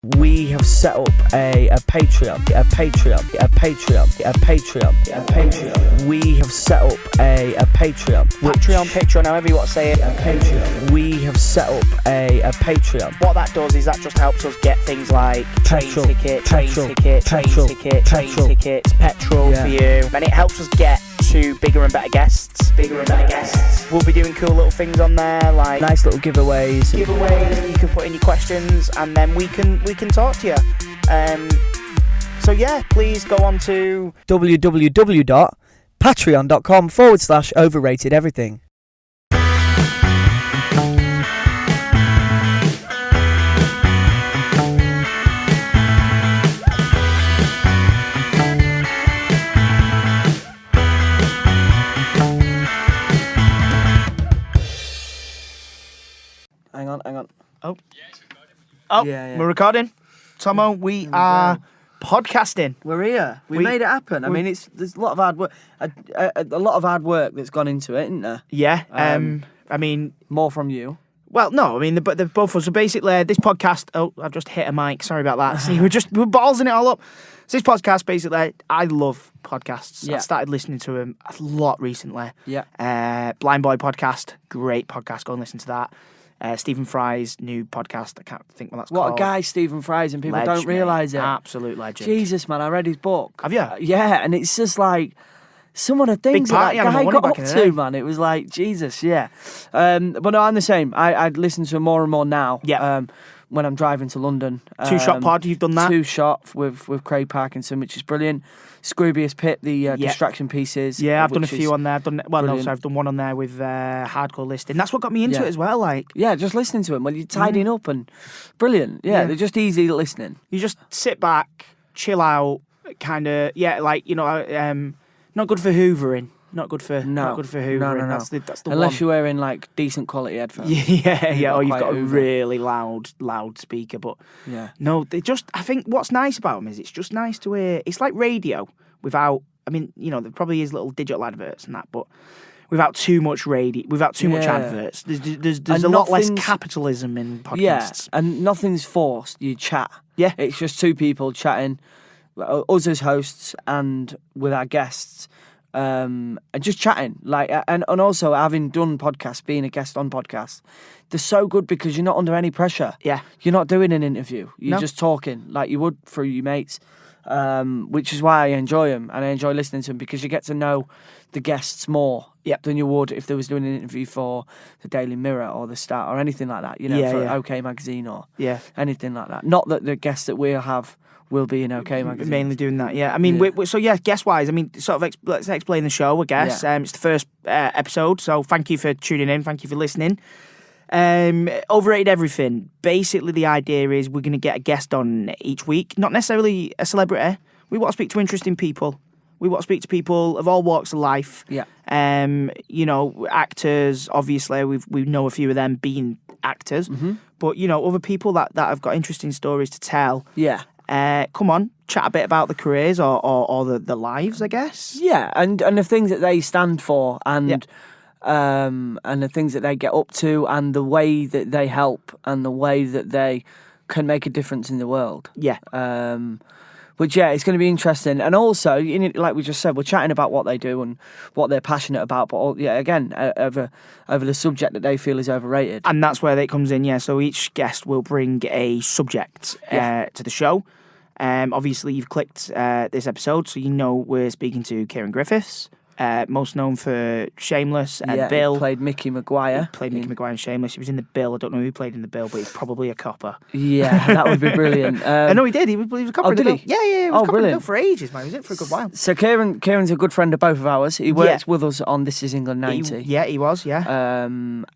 We have set up a Patreon. We have set up a Patreon. Patreon, however you want to say it. Patreon. We have set up a Patreon. What that does is that just helps us get things like train tickets, petrol Yeah. for you. And it helps us get to bigger and better guests. We'll be doing cool little things on there, like Nice little giveaways. You can put in your questions, and then we can talk to you. So yeah, please go on to www.patreon.com/overrated everything. Hang on. Oh, Yeah. We're recording. Tomo, we are podcasting. We're here. We made it happen. I mean, there's a lot of hard work. A lot of hard work that's gone into it, isn't there? Yeah. I mean, More from you. well, no. I mean, the both of us. So basically, this podcast. Oh, I've just hit a mic. Sorry about that. See, we're ballsing it all up. So this podcast, basically, I love podcasts. Yeah. I started listening to them a lot recently. Yeah. Blind Boy podcast, great podcast. Go and listen to that. Stephen Fry's new podcast. I can't think what that's called. What a guy Stephen Fry's, and people Legend, don't realise it. Absolute legend. Jesus, man, I read his book. Have you? Yeah, and it's just like some of the things that party animal, guy wasn't it, got back up in the to, day? man. It was like, Jesus, yeah. But no, I'm the same. I listen to him more and more now. Yeah. When I'm driving to London. Two Shot Pod, you've done that? Two Shot with Craig Parkinson, which is brilliant. Scroobius Pip, the distraction pieces. Yeah, I've done a which is few on there. I've done brilliant. I've done one on there with Hardcore Listing. That's what got me into Yeah. it as well. Like, Yeah, just listening to him when you're tidying up and brilliant. Yeah, they're just easy listening. you just sit back, chill out, kind of. Yeah, like not good for hoovering. Not good for hoovering. No. That's the Unless one. you're wearing like decent quality headphones. Yeah. Or you've quite got a hoover. really loud speaker. But Yeah. no, they just. I think what's nice about them is it's just nice to hear. It's like radio without. I mean, there probably is little digital adverts and that, but without too much radio, without too much adverts. There's a lot less capitalism in podcasts. Yeah, and nothing's forced. You chat. Yeah. It's just two people chatting, us as hosts and with our guests, and just chatting. Like, and also having done podcasts, being a guest on podcasts, they're so good because you're not under any pressure. Yeah. You're not doing an interview. You're No. just talking like you would through your mates. Which is why I enjoy them and I enjoy listening to them because you get to know the guests more than you would if they was doing an interview for the Daily Mirror or the Star or anything like that, for OK Magazine or anything like that. Not that the guests that we'll have will be in OK Magazine. Mainly doing that, yeah. I mean, guest-wise, I mean, sort of let's explain the show, I guess. Yeah. It's the first episode, so thank you for tuning in, thank you for listening. Overrated everything. Basically, the idea is we're going to get a guest on each week. Not necessarily a celebrity. We want to speak to interesting people. We want to speak to people of all walks of life. Yeah. Actors. Obviously, we know a few of them being actors. Mm-hmm. But other people that have got interesting stories to tell. Yeah. Come on, chat a bit about the careers or the lives, I guess. Yeah, and the things that they stand for and the things that they get up to and the way that they help and the way that they can make a difference in the world. Yeah. Which, it's going to be interesting. And also, like we just said, we're chatting about what they do and what they're passionate about, but again, over the subject that they feel is overrated. And that's where it comes in, yeah. So each guest will bring a subject to the show. Obviously, you've clicked this episode, so you know we're speaking to Ciarán Griffiths. Most known for Shameless and Bill. He played Mickey Maguire. In Shameless. He was in the Bill. I don't know who played in the Bill, but he's probably a copper. Yeah, that would be brilliant. I know he did. He was a copper in the Bill. He? Yeah. He was a copper in the Bill brilliant. for ages, man. He was in it for a good while. So Ciaran's a good friend of both of ours. He worked with us on This Is England 90. He was, yeah.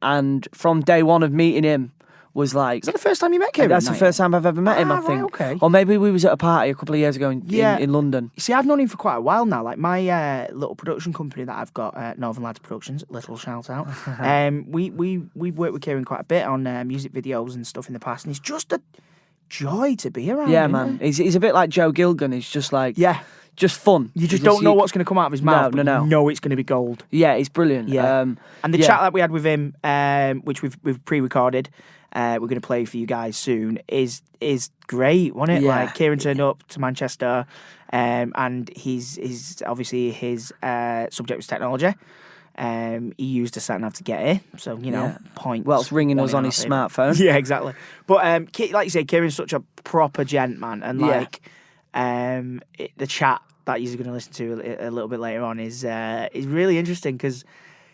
And from day one of meeting him was like... Is that the first time you met Ciarán? That's the first time I've ever met him, I think. Right, okay. Or maybe we was at a party a couple of years ago in London. See, I've known him for quite a while now. Like my little production company that I've got, Northern Lads Productions, little shout out. We've worked with Ciarán quite a bit on music videos and stuff in the past, and he's just a joy to be around. Yeah, man. He's a bit like Joe Gilgun. He's just like... Yeah. Just fun. You just don't know what's going to come out of his mouth, but no. you know it's going to be gold. Yeah, he's brilliant. Yeah. And the chat that we had with him, which we've pre-recorded, we're going to play for you guys soon, is great, wasn't it? Yeah. Like, Ciaran turned up to Manchester, and his obviously his subject was technology. He used a sat nav to get here, so points. Well, it's ringing one us in on our his favour. smartphone. Yeah, exactly. But like you say, Ciaran's such a proper gent, man, and like the chat that you're going to listen to a little bit later on is really interesting because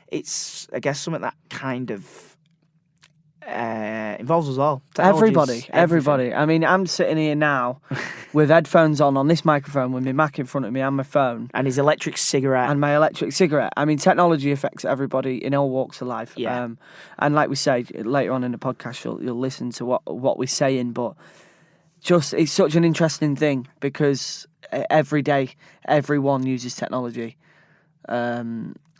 it's, I guess, something that kind of involves us all. Technology's Everybody. I mean, I'm sitting here now with headphones on this microphone with my Mac in front of me and my phone. And his electric cigarette. And my electric cigarette. I mean, technology affects everybody in all walks of life. Yeah. And like we say, later on in the podcast, you'll listen to what we're saying, but it's such an interesting thing because every day, everyone uses technology.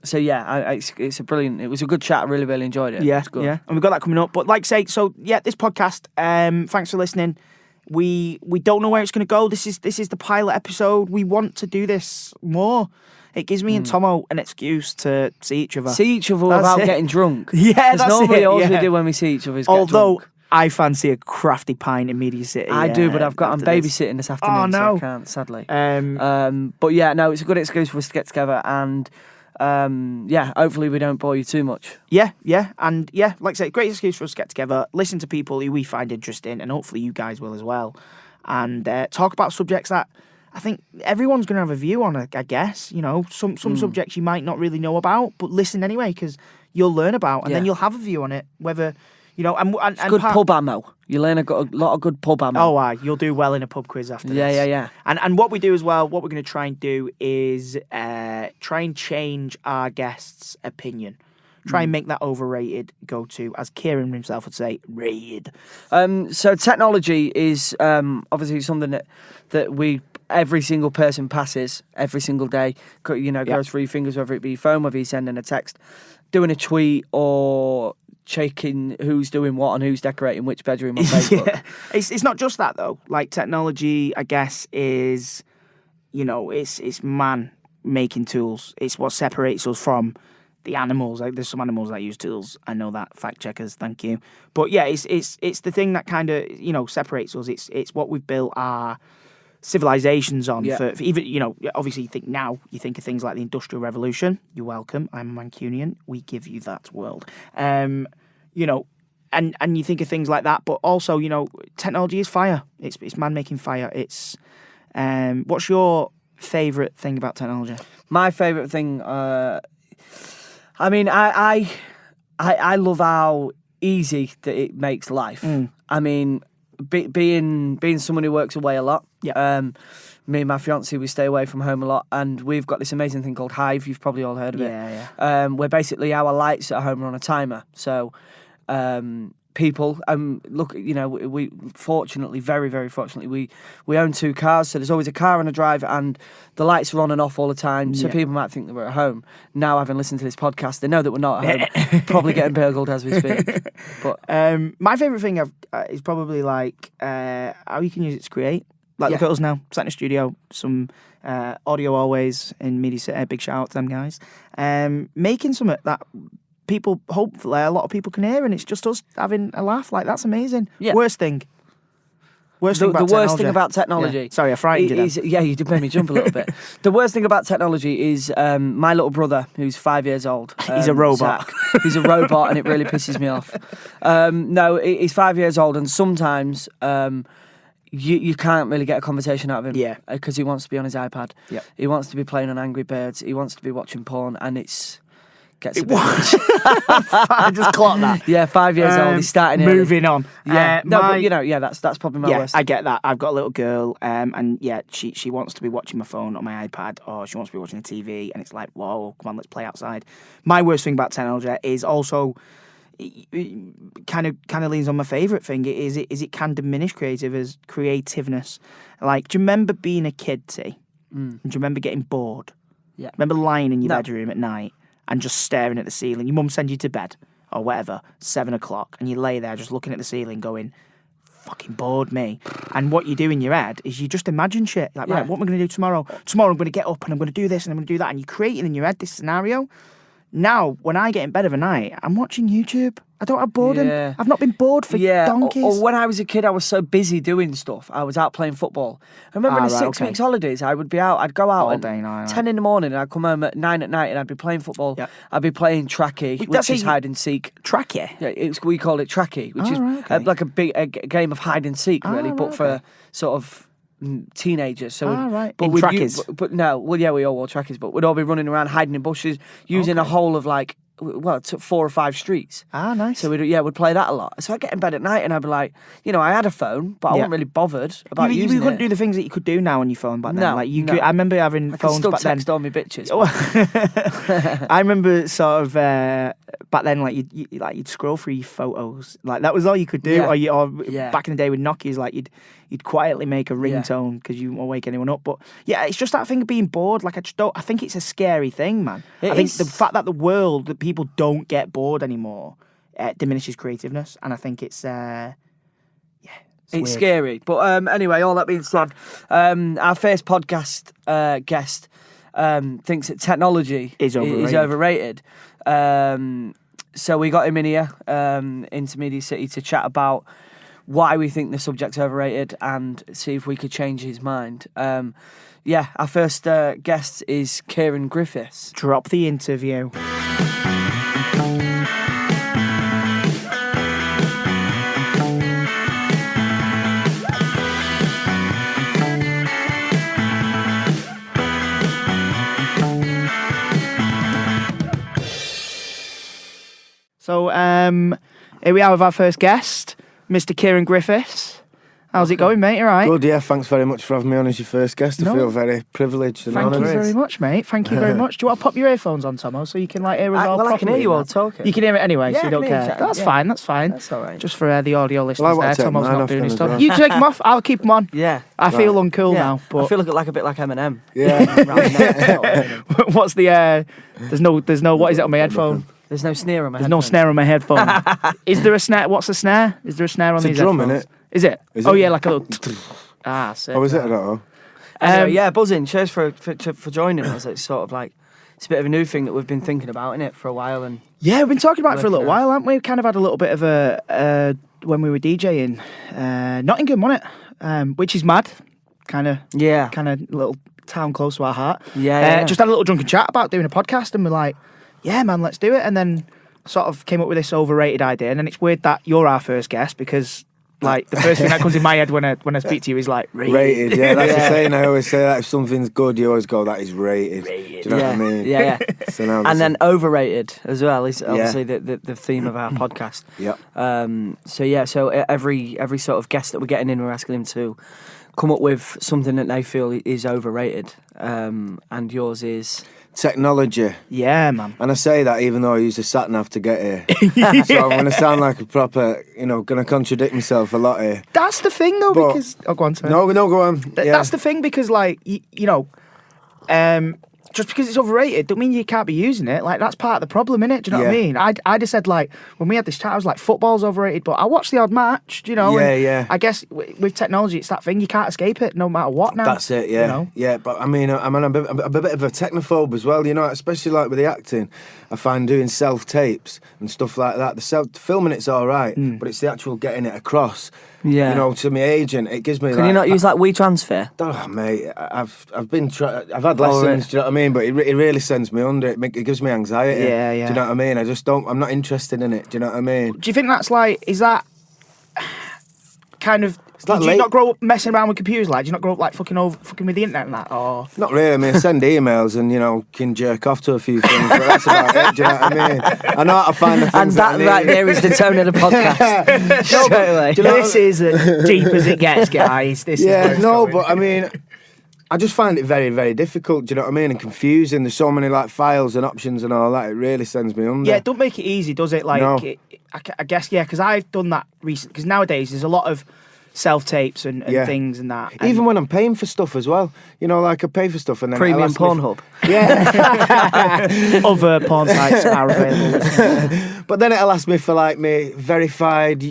So yeah, it's a brilliant. It was a good chat. I really, really enjoyed it. Yeah, it was good. yeah, and we've got that coming up. But like I say, so yeah, this podcast. Thanks for listening. We don't know where it's going to go. This is the pilot episode. We want to do this more. It gives me and Tomo an excuse to see each other. See each other That's without it. getting drunk. Yeah, There's that's normally it. all Yeah. we do when we see each other is get Although drunk. I fancy a crafty pint in Media City. I do, but I'm after this. babysitting this afternoon, Oh, no. so I can't, sadly. Um, But yeah, no, it's a good excuse for us to get together, and hopefully we don't bore you too much. Yeah, and yeah, like I say, great excuse for us to get together, listen to people who we find interesting, and hopefully you guys will as well, and talk about subjects that I think everyone's going to have a view on. I guess some subjects you might not really know about, but listen anyway because you'll learn about, and then you'll have a view on it. Whether and It's good pub ammo. You learn a lot of good pub ammo. Oh, you'll do well in a pub quiz after this. Yeah. And what we do as well, what we're going to try and do is try and change our guests' opinion. Try and make that overrated go to, as Ciaran himself would say, rated. So technology is obviously something that every single person passes every single day. Goes through your fingers, whether it be your phone, whether you're sending a text, doing a tweet, or checking who's doing what and who's decorating which bedroom on Facebook. Yeah. It's not just that though. Like, technology, I guess, is it's man making tools. It's what separates us from the animals. Like, there's some animals that use tools. I know that, fact checkers, thank you. But yeah, it's the thing that kind of separates us. It's what we've built our civilizations on. Yeah. For even obviously you think of things like the Industrial Revolution. You're welcome. I'm a Mancunian. We give you that world. And you think of things like that, but also technology is fire. It's man making fire. It's what's your favourite thing about technology? My favourite thing, I love how easy that it makes life. I mean, being someone who works away a lot. Yeah. Me and my fiancée, we stay away from home a lot, and we've got this amazing thing called Hive. You've probably all heard of it. Yeah. Where basically our lights at home are on a timer. So people, look, we fortunately, very, very fortunately, we own 2 cars, so there's always a car and a drive, and the lights are on and off all the time, so people might think that we're at home. Now, having listened to this podcast, they know that we're not at home, probably getting burgled as we speak. But my favourite thing is probably like how you can use it to create. Like, look at us now, sat in a studio, some audio always in Media City. Big shout out to them guys. Making something that people, hopefully a lot of people can hear, and it's just us having a laugh. Like, that's amazing. Yeah. Worst thing about the worst technology. thing about technology. Yeah. Sorry, I frightened you then. Yeah, you did make me jump a little bit. The worst thing about technology is my little brother, who's 5 years old. He's a robot. Zach. He's a robot, and it really pisses me off. No, he's 5 years old, and sometimes you can't really get a conversation out of him. Yeah. Because he wants to be on his iPad. Yep. He wants to be playing on Angry Birds. He wants to be watching porn, and gets a bit much. I just clocked that. Yeah, 5 years old. He's starting early. Moving on. Yeah, that's probably my worst. I get that. I've got a little girl, and yeah, she wants to be watching my phone on my iPad, or she wants to be watching the TV, and it's like, whoa, come on, let's play outside. My worst thing about technology is also kind of leans on my favourite thing. It can diminish creativeness. Like, do you remember being a kid, T? Do you remember getting bored? Yeah. Remember lying in your bedroom at night and just staring at the ceiling? Your mum sends you to bed or whatever, 7 o'clock, and you lay there just looking at the ceiling going, fucking bored me. And what you do in your head is you just imagine shit. Like, right, what am I going to do tomorrow? Tomorrow I'm going to get up and I'm going to do this and I'm going to do that. And you're creating in your head this scenario. Now, when I get in bed of a night, I'm watching YouTube. I don't have boredom. Yeah. I've not been bored for donkeys. Or when I was a kid, I was so busy doing stuff. I was out playing football. I remember in the 6 weeks holidays, I would be out. I'd go out All at day, no, 10 in the morning, and I'd come home at 9 at night, and I'd be playing football. Yep. I'd be playing tracky, which is hide and seek. Tracky? Yeah, we call it tracky, which is like a game of hide and seek, really, but for sort of teenagers. So but in trackies. We all wore trackies, but we'd all be running around hiding in bushes, using a whole of like, it took 4 or 5 streets. Nice. So we'd play that a lot. So I'd get in bed at night and I'd be like, I had a phone, but I wasn't really bothered about using it. You couldn't do the things that you could do now on your phone back then. No, I remember having phones back then. I could still text all my bitches. I remember sort of back then, like you'd scroll through your photos, like that was all you could do. Yeah. Or back in the day with Nokia's, like you'd quietly make a ringtone because you wouldn't wake anyone up. But yeah, it's just that thing of being bored. Like I think it's a scary thing, man. I think the fact that that people don't get bored anymore diminishes creativeness, and I think it's it's scary. But anyway, all that being said, our first podcast guest thinks that technology is overrated. So we got him in here into Media City to chat about why we think the subject's overrated and see if we could change his mind. Our first guest is Ciarán Griffiths. Drop the interview. So here we are with our first guest, Mr. Ciarán Griffiths. How's it going, mate? You all right? Good, yeah. Thanks very much for having me on as your first guest. I feel very privileged and honoured. Thank you very much, mate. Thank you very much. Do you want to pop your earphones on, Tomo, so you can hear us all properly? I can hear you all talking. You can hear it anyway, so you don't care. That's fine. That's all right. Just for the audio listeners there, Tomo's not doing his stuff. Well. You take them off, I'll keep them on. Yeah. I feel uncool now. But I feel a bit like Eminem. Yeah. What's the... There's no... What is it on my headphone? There's no snare on my headphone. There's no snare on my headphone. Is there a snare? What's a snare? Is there a snare on these headphones? It's a drum, innit? Is it? Is it? Yeah, like a little... sick. Oh, is it? I don't know. Buzzing. Cheers for joining us. It's sort of like... It's a bit of a new thing that we've been thinking about, innit, for a while. And yeah, we've been talking about it for a little while, haven't we? We kind of had a little bit of a... when we were DJing. Nottingham, wasn't it? Which is mad. Kind of little town close to our heart. Yeah. Just had a little drunken chat about doing a podcast, and we're like, yeah, man, let's do it. And then sort of came up with this overrated idea. And then it's weird that you're our first guest because, like, the first thing that comes in my head when I speak to you is like rated. Yeah, that's the saying. I always say that if something's good, you always go, that is rated. Do you know what I mean? Yeah. So now and then overrated as well is obviously the theme of our podcast. Yep. So every sort of guest that we're getting in, we're asking them to come up with something that they feel is overrated. And yours is... Technology. Yeah, man. And I say that even though I use a sat-nav to get here. So I'm going to sound like a proper, going to contradict myself a lot here. That's the thing, though, because... Oh, go on, sorry. No, go on. That's the thing, because, like, just because it's overrated don't mean you can't be using it. Like, that's part of the problem, innit? Do you know what I mean? I just said, like, when we had this chat, I was like, football's overrated, but I watch the odd match, Yeah. I guess with technology, it's that thing, you can't escape it no matter what now. That's it, yeah. Yeah, but I mean, I'm a bit of a technophobe as well, especially like with the acting. I find doing self-tapes and stuff like that, the filming it's all right, but it's the actual getting it across. Yeah. To my agent, it gives me. Can you not use like WeTransfer? Oh, mate, I've had lessons. Do you know what I mean? But it really sends me under. It gives me anxiety. Yeah. Do you know what I mean? I'm not interested in it. Do you know what I mean? Do you think that's like? Is that kind of? Did you not grow up messing around with computers? Like, do you not grow up like fucking with the internet and that? Or not really. I mean, I send emails and can jerk off to a few things, but that's about it. Do you know what I mean? I know how to find the things. And that right there is the tone of the podcast. Straight away. This is as deep as it gets, guys. But I mean, I just find it very, very difficult. Do you know what I mean? And confusing. There's so many like files and options and all that. It really sends me under. Yeah, it don't make it easy, does it? Like, no. I guess because I've done that recently. Because nowadays there's a lot of self-tapes and things and that. Even when I'm paying for stuff as well. Like I pay for stuff and then... Premium Pornhub. Yeah. Other porn sites are available. But then it'll ask me for like my verified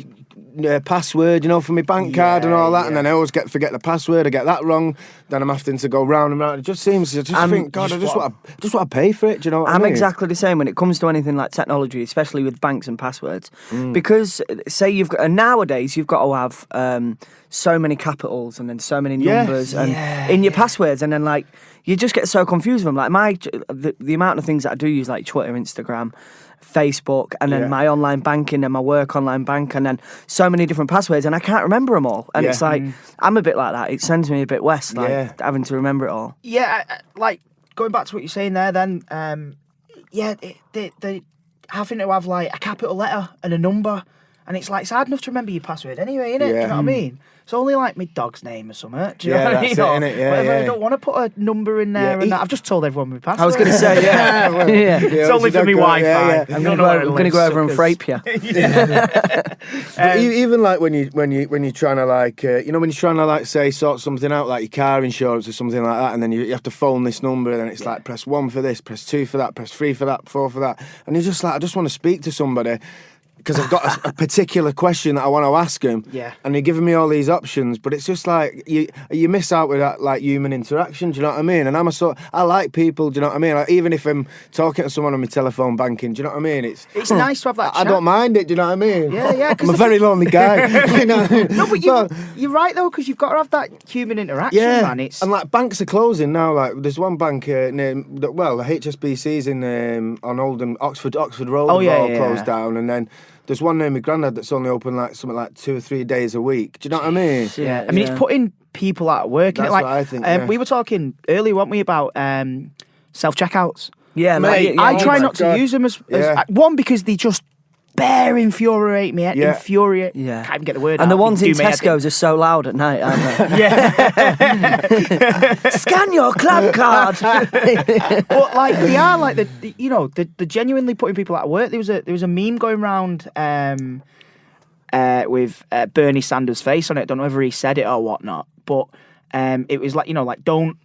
password, for my bank card and all that, and then I always forget the password. I get that wrong. Then I'm having to go round and round. It just seems. I just think, God, I just want to pay for it. Do you know what I mean? I'm exactly the same when it comes to anything like technology, especially with banks and passwords. Because say nowadays you've got to have so many capitals and then so many numbers in your passwords, and then like you just get so confused with them. Like the amount of things that I do use, like Twitter, Instagram, Facebook, and then my online banking and my work online bank, and then so many different passwords, and I can't remember them all. And it's like I'm a bit like that. It sends me a bit west, like having to remember it all. Yeah, like going back to what you're saying there, then they having to have like a capital letter and a number, and it's like it's hard enough to remember your password anyway, innit? Do you know what I mean? It's only like my dog's name or something. Do you know what I mean? That's it, innit? Yeah, whatever, I don't want to put a number in there and that. I've just told everyone my password. I was going to say, it's only for me Wi-Fi. I'm going to go over and frape you. Even like when you're trying to like when you're trying to like say sort something out, like your car insurance or something like that, and then you have to phone this number, and then it's like press 1 for this, press 2 for that, press 3 for that, 4 for that, and you're just like, I just want to speak to somebody. Because I've got a particular question that I want to ask him, and they're giving me all these options, but it's just like you miss out with that like human interaction. Do you know what I mean? And I like people. Do you know what I mean? Like, even if I'm talking to someone on my telephone banking, do you know what I mean? It's nice to have that chat. I don't mind it. Do you know what I mean? Yeah. I'm a very lonely guy. You know what I mean? No, but you're right though, because you've got to have that human interaction, man. And like banks are closing now. Like there's one bank near, the HSBC's in on Oldham, Oxford Road. Closed down, and then there's one near my granddad that's only open like something like 2 or 3 days a week. Do you know what I mean? Yeah. I mean, it's putting people out of work. That's like, what I think. We were talking earlier, weren't we, about self-checkouts? Yeah, mate. I try not to use them as one, because they just infuriate me. Infuriate. Yeah. Can't even get the word out. And the ones in Tesco's are so loud at night, aren't they? Scan your club card. But like they are like they're genuinely putting people out of work. There was a meme going around with Bernie Sanders' face on it. I don't know whether he said it or whatnot, but it was like don't.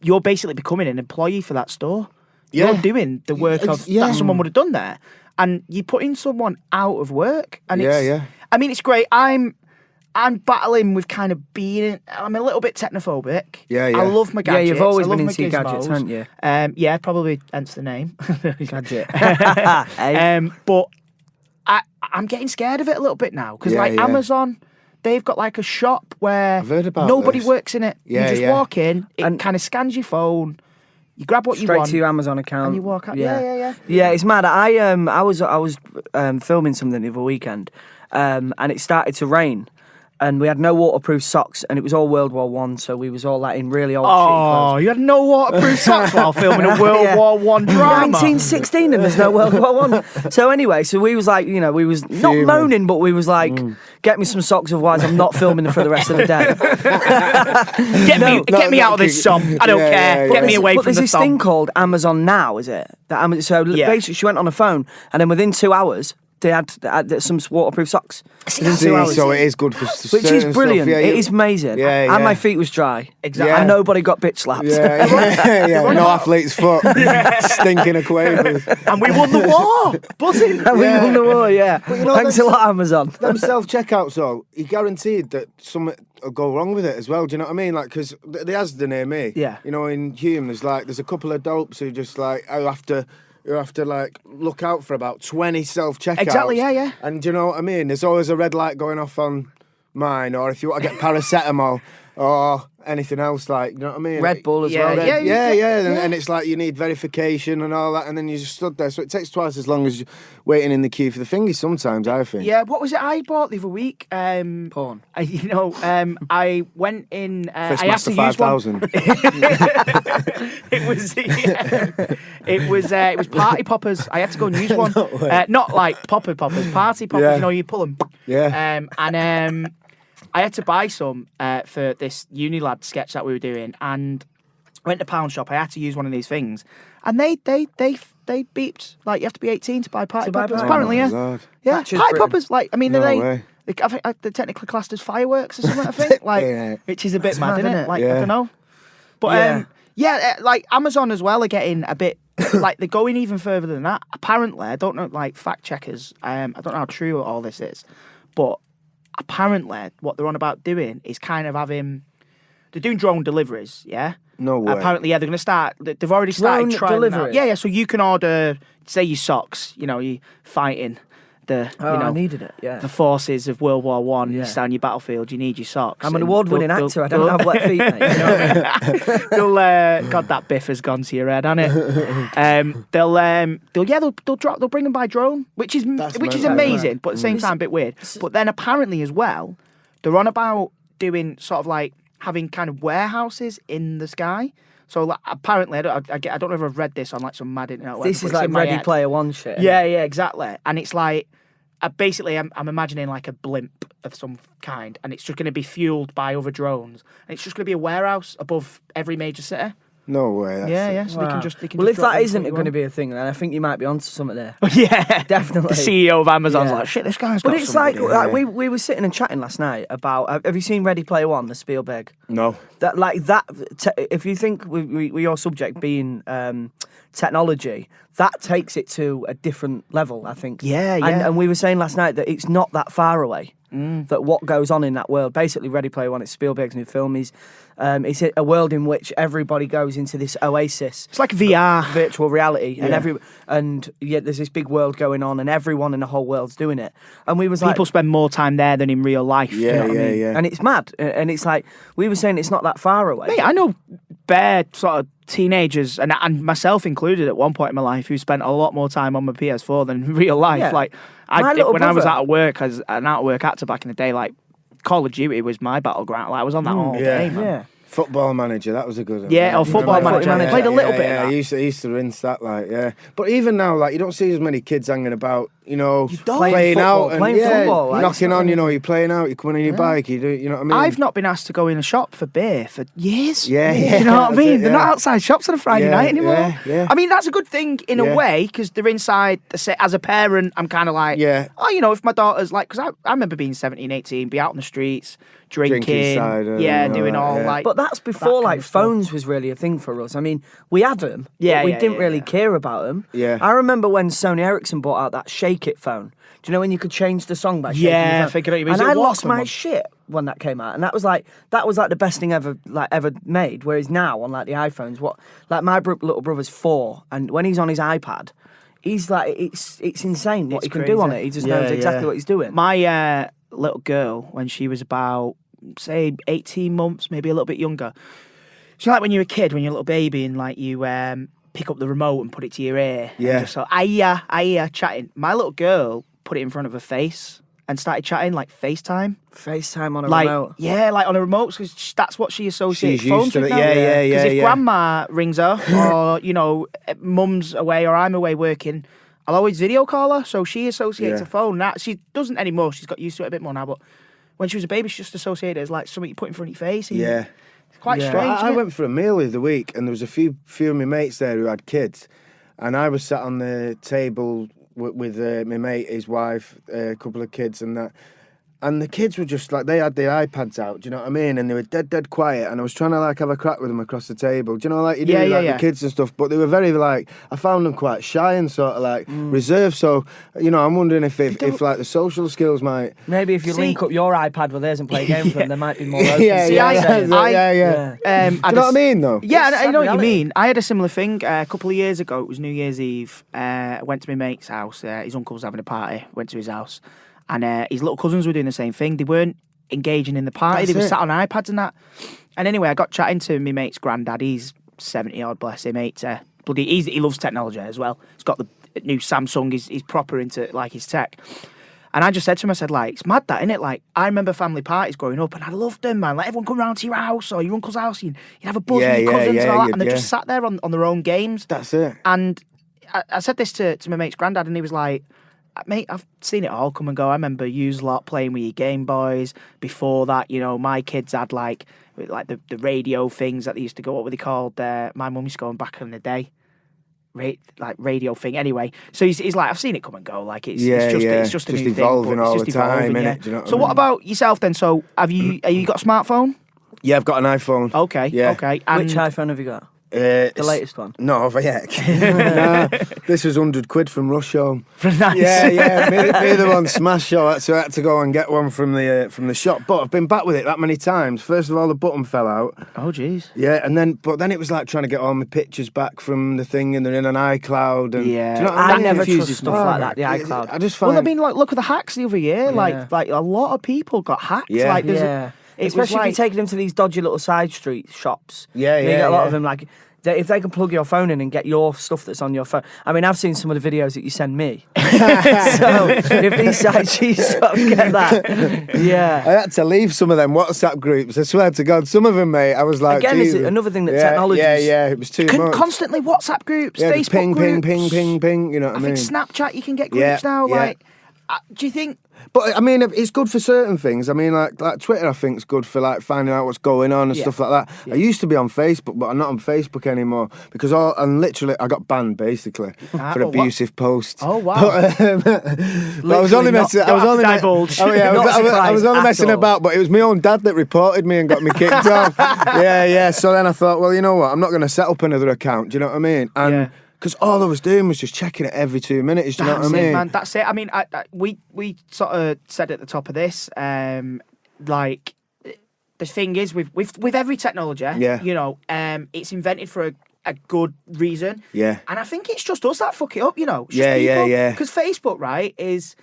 You're basically becoming an employee for that store. You're doing the work that someone would have done there. And you're putting someone out of work, and I mean, it's great. I'm battling with kind of I'm a little bit technophobic. I love my gadgets. Yeah, you've always I love been my into your gadgets, haven't you? Yeah, probably hence the name. Gadget. But I'm getting scared of it a little bit now, because Amazon, they've got like a shop where I've heard about nobody this. works in it. You just walk in, it kind of scans your phone. You grab what you want straight to your Amazon account, and you walk out. Yeah. Yeah, it's mad. I was filming something the other weekend, and it started to rain, and we had no waterproof socks, and it was all World War One, so we was all like in really old. Oh, you had no waterproof socks while filming a World War One drama. 1916, and there's no World War One. So anyway, we was like, we was not moaning, but we was like, get me some socks, otherwise I'm not filming for the rest of the day. Get me out of this song. I don't care. Get me away from the song. There's this thing called Amazon Now, is it? Basically, she went on a phone, and then within 2 hours, they had some waterproof socks. So it is good for which is brilliant. Stuff. It is amazing. And my feet was dry. Exactly. And nobody got bitch slapped. No athlete's foot. Stinking of quavers. And we won the war. Buzzing. And we won the war, But thanks a lot, Amazon. Them self-checkouts, though, you're guaranteed that something will go wrong with it as well. Do you know what I mean? Like, because the Asda near me, in Hume, there's a couple of dopes who just like, you have to like look out for about 20 self-checkouts. Exactly, yeah. And do you know what I mean? There's always a red light going off on mine, or if you want to get paracetamol or anything else, like, you know what I mean? Red Bull as well. And it's like you need verification and all that, and then you just stood there. So it takes twice as long as waiting in the queue for the thingies sometimes, I think. Yeah, what was it I bought the other week? Porn. I went in... I had Master to 5000. It was party poppers. I had to go and use one. Not like poppers, party poppers. You pull them. Yeah. I had to buy some for this uni lad sketch that we were doing, and I went to Pound Shop. I had to use one of these things, and they beeped like you have to be 18 to buy party poppers. Apparently, Lord. yeah, party poppers. Like, I mean, No I way. think they're technically classed as fireworks or something. I think, like, which is a bit mad, isn't it? Like, I don't know, but like Amazon as well are getting a bit. Like, they're going even further than that. Apparently, I don't know, like, fact checkers. I don't know how true all this is. But apparently, what they're on about doing is kind of having. They're doing drone deliveries, yeah? No way. Apparently, yeah, they're going to start. They've already started Drone trying. deliveries? Yeah, so you can order, say, your socks. You know, you fighting the. I needed it. Yeah. The forces of World War One. Yeah. You stand on your battlefield. You need your socks. I'm an and award-winning they'll- actor. I they'll- don't have wet feet, mate. You know what I mean? God, that biff has gone to your head, hasn't it? They'll bring them by drone, which is mental. amazing, but at the same time a bit weird. But then apparently as well, they're on about doing sort of like having kind of warehouses in the sky. So like, apparently, I don't know if I've read this on like some mad internet. This but is it's like in my Ready head. Player One shit. Yeah, exactly. And it's like, basically, I'm imagining like a blimp of some kind, and it's just going to be fueled by other drones, and it's just going to be a warehouse above every major city. No way. Yeah. So they Wow. can just. Well, if drop that them isn't wherever going to you be a thing, then I think you might be onto something there. want. Yeah, Definitely. The CEO of Amazon's Yeah. like, shit, this guy's But got it's like, somebody. we were sitting and chatting last night about. Have you seen Ready Player One, the Spielberg? No. If you think with your subject being technology, that takes it to a different level, I think. Yeah. And we were saying last night that it's not that far away. That what goes on in that world, basically Ready Player One, it's Spielberg's new film, it's a world in which everybody goes into this oasis. It's like VR. Virtual reality, and there's this big world going on, and everyone in the whole world's doing it. And we was People spend more time there than in real life. Yeah, you know what I mean? yeah. and it's mad, and it's like we were saying, it's not that far away. Mate, I know bare sort of teenagers, and myself included at one point in my life, who spent a lot more time on my PS4 than in real life. Yeah. Like, My little when I was brother- out of work, as an out of work actor back in the day, like Call of Duty was my battleground. Like, I was on that all day, man. Yeah. Football Manager, that was a good one. Yeah, or Football Manager. Yeah, Played a little bit of Yeah, that. I used to rinse that, like, yeah. But even now, like, you don't see as many kids hanging about, don't. playing football, out and playing football, like, knocking it's on. not- You know, you're playing out, you're coming on your bike, you know what I mean? I've not been asked to go in a shop for beer for years. Yeah, You know what I that's mean? it, They're yeah. not outside shops on a Friday Yeah, night anymore. yeah. I mean, that's a good thing in a Yeah. way, because they're inside. As a parent, I'm kind of like, Yeah. oh, you know, if my daughter's like, because I remember being 17, 18, be out on the streets, drinking, cider, yeah, and all doing that, all yeah. like. But that's before kind like of stuff. phones was really a thing for us. I mean, we had them, Yeah, but we yeah, didn't yeah, really yeah. care about them. Yeah. I remember when Sony Ericsson bought out that Shake It phone. Do you know when you could change the song by shaking Yeah, your I phone? think I know what you mean. And Is it I a lost Walkman my one? shit when that came out, and that was like the best thing ever made. Whereas now on like the iPhones, my little brother's 4, and when he's on his iPad, he's like it's insane what It's he can do on crazy. it. He just Yeah, knows exactly yeah. what he's doing. My little girl, when she was about, say, 18 months, maybe a little bit younger, she's like when you're a kid, when you're a little baby, and like you pick up the remote and put it to your ear. Yeah. And just so, aya, chatting. My little girl put it in front of her face and started chatting like FaceTime. FaceTime on a Like, remote. yeah, like on a remote, because that's what she associates She's phones used to with it. now. Yeah. Because if grandma rings her, or, you know, mum's away or I'm away working, I'll always video call her. So she associates Yeah. a phone. Now, she doesn't anymore. She's got used to it a bit more now. But when she was a baby, she just associated it as like something you put in front of your face. And Yeah. It's quite Yeah. strange. I isn't it? went for a meal the other week, and there was a few of my mates there who had kids, and I was sat on the table with my mate, his wife, a couple of kids, and that. And the kids were just like, they had their iPads out, do you know what I mean? And they were dead quiet, and I was trying to like have a crack with them across the table, do you know, like you do, Yeah, like yeah, yeah. the kids and stuff. But they were very like, I found them quite shy and sort of like reserved. So, you know, I'm wondering if like the social skills might. Maybe if you See- link up your iPad with theirs and play a game for them, there might be more open. Yeah, See, yeah, I- yeah, I- yeah. Yeah. Do you know what I mean, though? Yeah, It's I know sad what you reality. mean. I had a similar thing a couple of years ago. It was New Year's Eve. I went to my mate's house. His uncle was having a party. Went to his house. And his little cousins were doing the same thing. They weren't engaging in the party. That's They were it. sat on iPads and that. And anyway, I got chatting to my mate's granddad. He's 70-odd, bless him, mate. He loves technology as well. He's got the new Samsung. He's proper into, like, his tech. And I just said to him, I said, like, it's mad that, innit? Like, I remember family parties growing up, and I loved them, man. Like, everyone come round to your house or your uncle's house, you'd have a buzz Yeah, with your yeah, cousins yeah, and all that, you'd- and they yeah. just sat there on their own games. That's it. And I said this to my mate's granddad, and he was like, mate, I've seen it all come and go. I remember yous lot playing with your Game Boys. Before that, you know, my kids had like the radio things that they used to go, what were they called? My mum used to go on back in the day. Like radio thing. Anyway, so he's like, I've seen it come and go. Like it's just a new evolving thing. But all it's the just time, evolving, innit? yeah. Do you know what So I what mean? about yourself then? So have you got a smartphone? Yeah, I've got an iPhone. Okay, Yeah. okay. Which iPhone have you got? The latest one. No, over yet. Nah, this was £100 from Rush Home. Nice. Yeah. Me the one smash show, so I had to go and get one from the shop. But I've been back with it that many times. First of all, the button fell out. Oh, jeez. Yeah, but then it was like trying to get all my pictures back from the thing, and they're in an iCloud. And, Yeah. do you know what I I mean? never trust confuses stuff me. like that. The iCloud. I just find. Well, I mean, like, look at the hacks the other year. Like a lot of people got hacked. Yeah. Like, there's Yeah. it was Especially if like- you're taking them to these dodgy little side street shops. Yeah, You get a lot yeah. of them like. If they can plug your phone in and get your stuff that's on your phone. I mean, I've seen some of the videos that you send me. So if these side streets sort of get that, yeah. I had to leave some of them WhatsApp groups. I swear to God, some of them, mate. I was like, Again, is Jesus. it another thing that yeah, technology? Yeah, it was too much. constantly WhatsApp groups, Yeah, Facebook just ping, groups. ping. You know what I I mean? think Snapchat, you can get groups Yeah, now. yeah. Like, do you think? But I mean, it's good for certain things. I mean, like Twitter, I think is good for like finding out what's going on and Yeah. stuff like that. Yeah. I used to be on Facebook, but I'm not on Facebook anymore because literally I got banned basically for what? abusive posts. Oh, wow. But, I was only messing. I was only divulge. Oh yeah, Not I was surprised only at messing all. about. But it was my own dad that reported me and got me kicked off. Yeah. So then I thought, well, you know what? I'm not going to set up another account. Do you know what I mean? And Yeah. because all I was doing was just checking it every 2 minutes. Do you know what I mean? Man, that's it. I mean, we sort of said at the top of this, like the thing is with every technology, Yeah. you know, it's invented for a good reason. Yeah. And I think it's just us that fuck it up, you know. Yeah. Because Facebook, right, is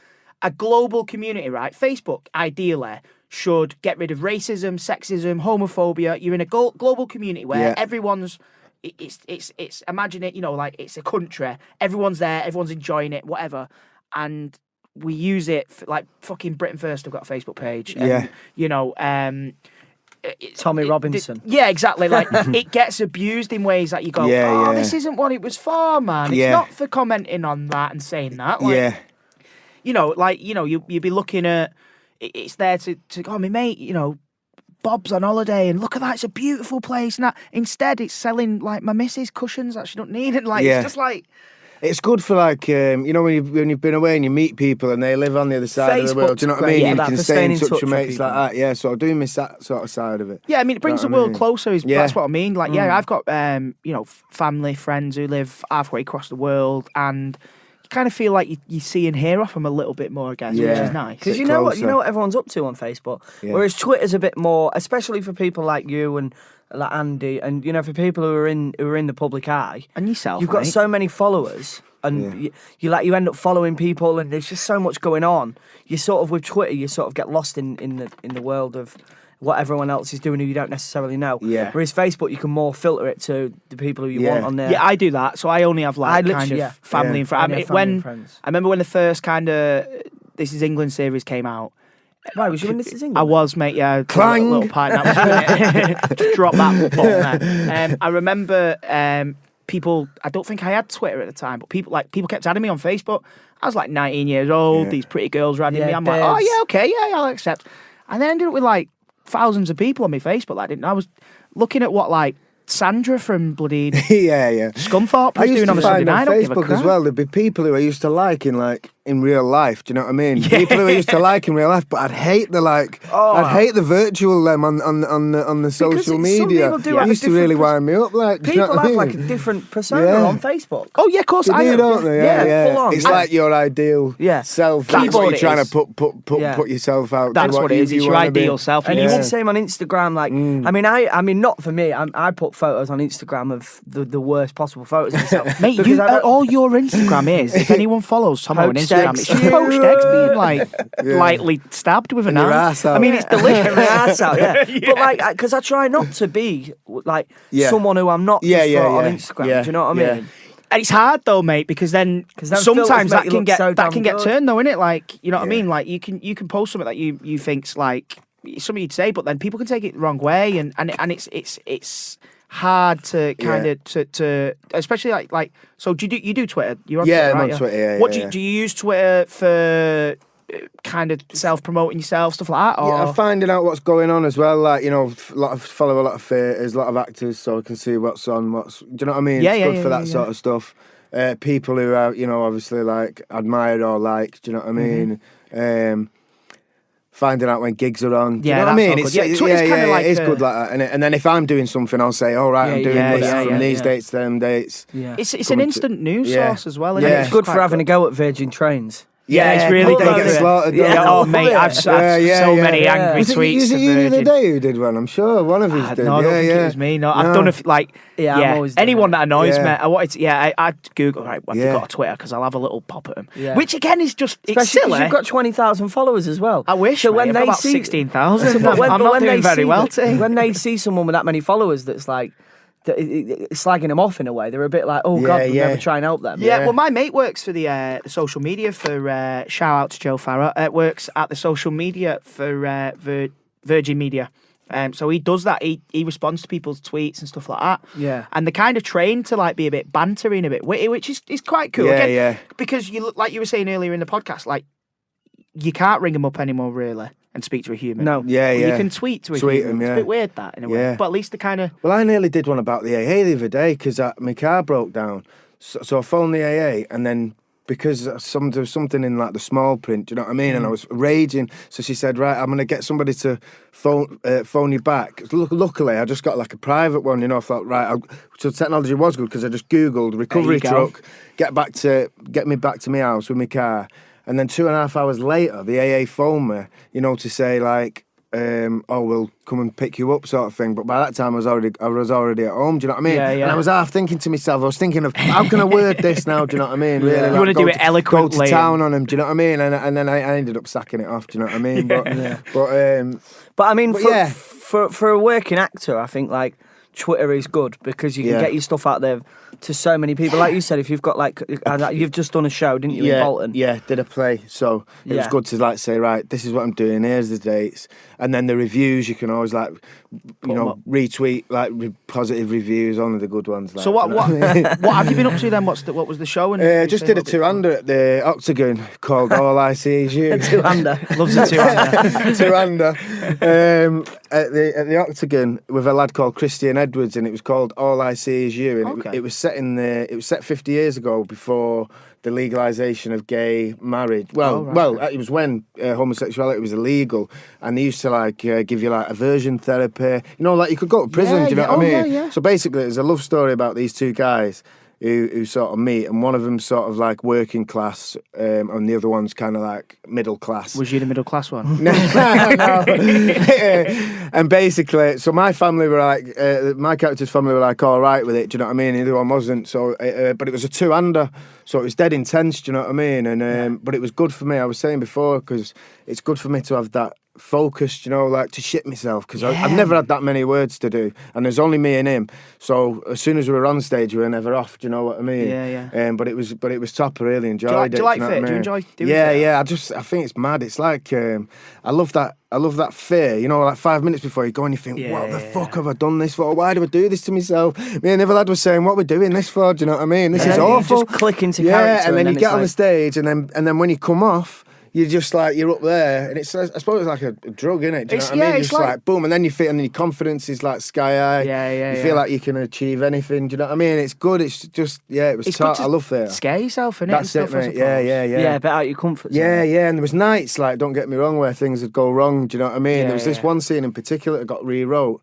a global community, right? Facebook, ideally, should get rid of racism, sexism, homophobia. You're in a global community where Yeah. everyone's. It's imagine it, you know, like it's a country. Everyone's there, everyone's enjoying it, whatever, and we use it for, like fucking Britain First have got a Facebook page. And, Yeah. you know, Tommy Robinson. yeah, exactly. Like it gets abused in ways that you go, Yeah, oh, yeah. this isn't what it was for, man. It's Yeah. not for commenting on that and saying that. Like, Yeah. you know, like you'd be looking at it's there to oh, my mate, you know. Bob's on holiday and look at that, it's a beautiful place. And that instead, it's selling like my missus cushions that she don't need. And like, Yeah. it's just like, It's good for like you know when you've been away and you meet people and they live on the other side of the world. Do you know what I Facebook's mean? great You for that, can for stay staying in in touch touch with with mates people. like that. Yeah, so I do miss that sort of side of it. yeah, I mean, it brings know the what I world mean? closer. Yeah. That's what I mean. Like, yeah, I've got you know, family, friends who live halfway across the world, and you kind of feel like you see and hear off them a little bit more, I guess, which Yeah. is nice. Because Bit you know closer. what everyone's up to on Facebook. Yeah. Whereas Twitter's a bit more, especially for people like you and like Andy, and you know, for people who are in the public eye. And yourself, You've got mate. so many followers, and you end up following people, and there's just so much going on. You sort of with Twitter, you sort of get lost in the world of what everyone else is doing who you don't necessarily know. Yeah. Whereas Facebook, you can more filter it to the people who you want on there. Yeah, I do that. So I only have like I kind literally- of yeah. family Yeah. and friends. I have family and friends. I remember when the first kind of This Is England series came out. Why was you in This Is England? I was, mate. Yeah, Clang. little pint. That was just drop that bottle there. I remember people. I don't think I had Twitter at the time, but people kept adding me on Facebook. I was like 19 years old. Yeah. These pretty girls were adding me. Yeah, I'm like, oh babes. yeah, okay, yeah, I'll accept. And then I ended up with like thousands of people on my Facebook that I didn't know. I was looking at what like Sandra from bloody yeah. Scunthorpe I was used doing to on a Sunday find night. I on don't give a Facebook crap. as well. There'd be people who I used to like in real life. Do you know what I mean? People who I used to like in real life, but I'd hate I'd hate the virtual them on the social some media. people do It have a used to really different wind me up. Like, do you know People what I have mean? like a different persona Yeah. on Facebook. Oh yeah, of course. They I do, know. don't they? Yeah. full on. It's like your ideal Yeah. self. That's That's what what you're it trying is. to put Yeah. yourself out. That's to what it is. you It's your wanna be. ideal self. And you even know? same on Instagram, like I mean, not for me. I put photos on Instagram of the worst possible photos of myself. Mate, Because I don't- all your Instagram is, if anyone follows Tom on Poached Instagram, eggs. it's just poached eggs being like lightly stabbed with a And your knife. ass out. I mean, it's Get delicious. my ass out, yeah. But like, because I try not to be like Yeah. someone who I'm not Yeah, just yeah, on yeah. Instagram. Yeah, Do you know what I yeah. mean? And it's hard though, mate, because then them sometimes filters that make you can look get so that can damn get good. turned though, innit? Like, you know what I Yeah. mean? Like you can post something that you think's like something you'd say, but then people can take it the wrong way, and it's hard to kind of to especially like so do you do Twitter? You're on Yeah, Twitter, I'm right? on Twitter, yeah, What yeah, do you use Twitter for? Kind of self-promoting yourself, stuff like that, or Yeah, I'm finding out what's going on as well. Like, you know, follow a lot of theatres, a lot of actors, so I can see what's on. Do you know what I mean? Yeah, it's yeah, good yeah, for that yeah, sort of stuff. People who are, you know, obviously like admired or like. Do you know what I mean? finding out when gigs are on. Do Yeah, you know what I that's mean? all good. Yeah, Twitter's kinda like it's a- good like that. And then if I'm doing something, I'll say, all right, I'm doing this from these dates to them dates. Yeah. It's an Coming to- instant news Yeah. source as well. Yeah. Isn't it? It's good quite for having a go at Virgin Trains. Yeah, it's really They good. get slaughtered. Yeah. don't Oh, they? mate, I've so many angry Was it tweets to you the other Virgin. day who did one? I'm sure one of us did. No, I don't think it was me. No, I've done Yeah, I'm always doing anyone it. that annoys Yeah. me. I wanted to, I'd Google, right, have you Yeah. got a Twitter? Because I'll have a little pop at them. Yeah. Which again is just, it's Especially 'cause silly. you've got 20,000 followers as well. I wish, So mate, when I've they got about see 16,000. But I'm not doing very well, T. When they see someone with that many followers that's like slagging them off in a way, they're a bit like, oh God, we'll never try and help them. Yeah, well, my mate works for the social media for, shout out to Joe Farah, works at the social media for Virgin Media. So he does that. He responds to people's tweets and stuff like that. Yeah. And they're kind of trained to like be a bit bantery and a bit witty, which is quite cool. Yeah, Again, yeah. Because you look like you were saying earlier in the podcast, like you can't ring them up anymore really and speak to a human. No. Yeah, But yeah. you can tweet to a Tweet human. them, It's yeah. a bit weird that in a way. Yeah. But at least they kind of. Well, I nearly did one about the AA the other day because my car broke down. So I phoned the AA and then because there was something in like the small print, do you know what I mean? And I was raging. So she said, right, I'm going to get somebody to phone you back. Luckily, I just got like a private one, you know. I thought, right, so technology was good because I just Googled recovery go. truck, get me back to my house with my car. And then 2.5 hours later, the AA phoned me, you know, to say like, we'll come and pick you up, sort of thing. But by that time, I was already at home. Do you know what I mean? Yeah, yeah. And I was half thinking to myself, I was thinking of how can I word this now? Do you know what I mean? Really, You wanna do it Go eloquently to town on him. Do you know what I mean? And then I ended up sacking it off. Do you know what I mean? But I mean, But for, yeah. for a working actor, I think like Twitter is good because you can Yeah. get your stuff out there to so many people. Like you said, if you've got like, you've just done a show, didn't you, in Bolton? Yeah, did a play. So it was Yeah. good to like say, right, this is what I'm doing. Here's the dates, and then the reviews. You can always like, retweet like positive reviews, only the good ones. Like, So what do you know what I mean? what have you been up to then? What was the show? And Just did a two-hander at the Octagon called All I See Is You. Two-hander. Loves a two-hander. Two-hander at the Octagon with a lad called Christian Edwards, and it was called All I See Is You, and Okay. it was set 50 years ago before the legalisation of gay marriage. It was when homosexuality was illegal, and they used to like give you like aversion therapy. You know, like you could go to prison. Yeah, do you know yeah. what I Oh, mean? yeah, yeah. So basically, it's a love story about these two guys who sort of meet, and one of them's sort of like working class, and the other one's kind of like middle class. Was you the middle class one? No. And basically, so my family were like, my character's family were like all right with it, do you know what I mean? The other one wasn't, so, but it was a two-hander, so it was dead intense, do you know what I mean? And but it was good for me, I was saying before, because it's good for me to have that focused, you know, like to shit myself, because I've never had that many words to do, and there's only me and him, so as soon as we were on stage we were never off, do you know what I mean? Yeah. But it was top. I really enjoyed it. Do you like know fit? what I Do you mean? enjoy doing Yeah, fit? yeah. I think it's mad. It's like I love that fear. You know, like 5 minutes before you go and you think, what the fuck have I done this for? Why do I do this to myself? Me and the other lad was saying, what we're doing this for? Do you know what I mean? This is you awful. just click into yeah, character and then you it's get on the like- stage, and then when you come off, you're just like, you're up there, and it's, I suppose it's like a drug, innit? Do you know what I mean? You're it's just like boom, and then you feel, and then your confidence is like sky high. You feel like you can achieve anything. Do you know what I mean? It's good. It's just, it was It's top. good to I love theatre. Scare yourself, innit? That's and it, stuff, I mate. Yeah, suppose. Yeah, a bit out of your comfort zone. Yeah, and there was nights, like, don't get me wrong, where things would go wrong, do you know what I mean? Yeah, There was this yeah. one scene in particular that got rewrote,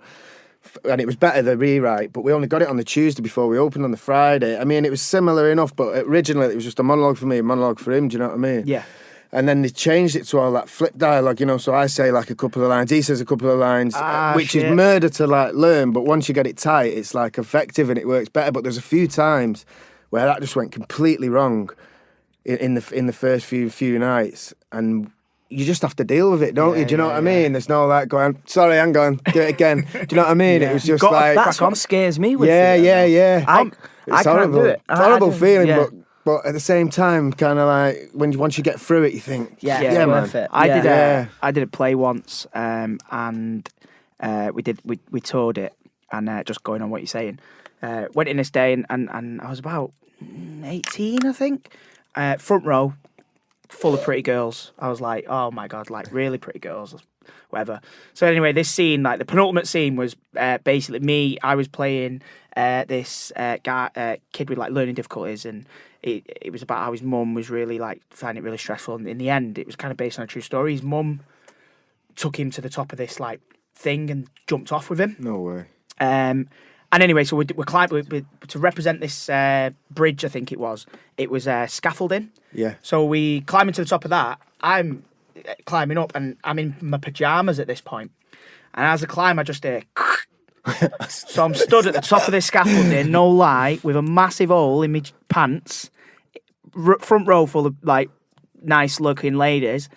and it was better, the rewrite, but we only got it on the Tuesday before we opened on the Friday. I mean, it was similar enough, but originally it was just a monologue for me, a monologue for him, do you know what I mean? Yeah. And then they changed it to all that flip dialogue, you know, so I say like a couple of lines, he says a couple of lines, which is murder to like learn, but once you get it tight, it's like effective and it works better. But there's a few times where that just went completely wrong in the first few nights, and you just have to deal with it, don't you? Do you know what I mean? There's no like going, sorry, hang on, do it again. Do you know what I mean? It was just like... That's what scares me with yeah. I It's can't horrible. do it. It's a horrible feeling, yeah. but at the same time, kind of like once you get through it, you think, Yeah, man. worth it. I did Yeah. I did a play once, and we toured it, and just going on what you're saying, went in this day, and I was about 18, I think, front row, full of pretty girls. I was like, oh my god, like really pretty girls, whatever. So anyway, this scene, like the penultimate scene, was basically me. I was playing this kid with like learning difficulties, and it was about how his mum was really like finding it really stressful. And in the end, it was kind of based on a true story. His mum took him to the top of this like thing and jumped off with him. No way. And anyway, so we're climbing to represent this bridge. I think it was scaffolding. Yeah. So we climbing to the top of that. I'm climbing up, and I'm in my pajamas at this point. And as I climb, I just hear. So I'm stood at the top of this scaffolding, no lie, with a massive hole in my pants, front row full of like nice looking ladies,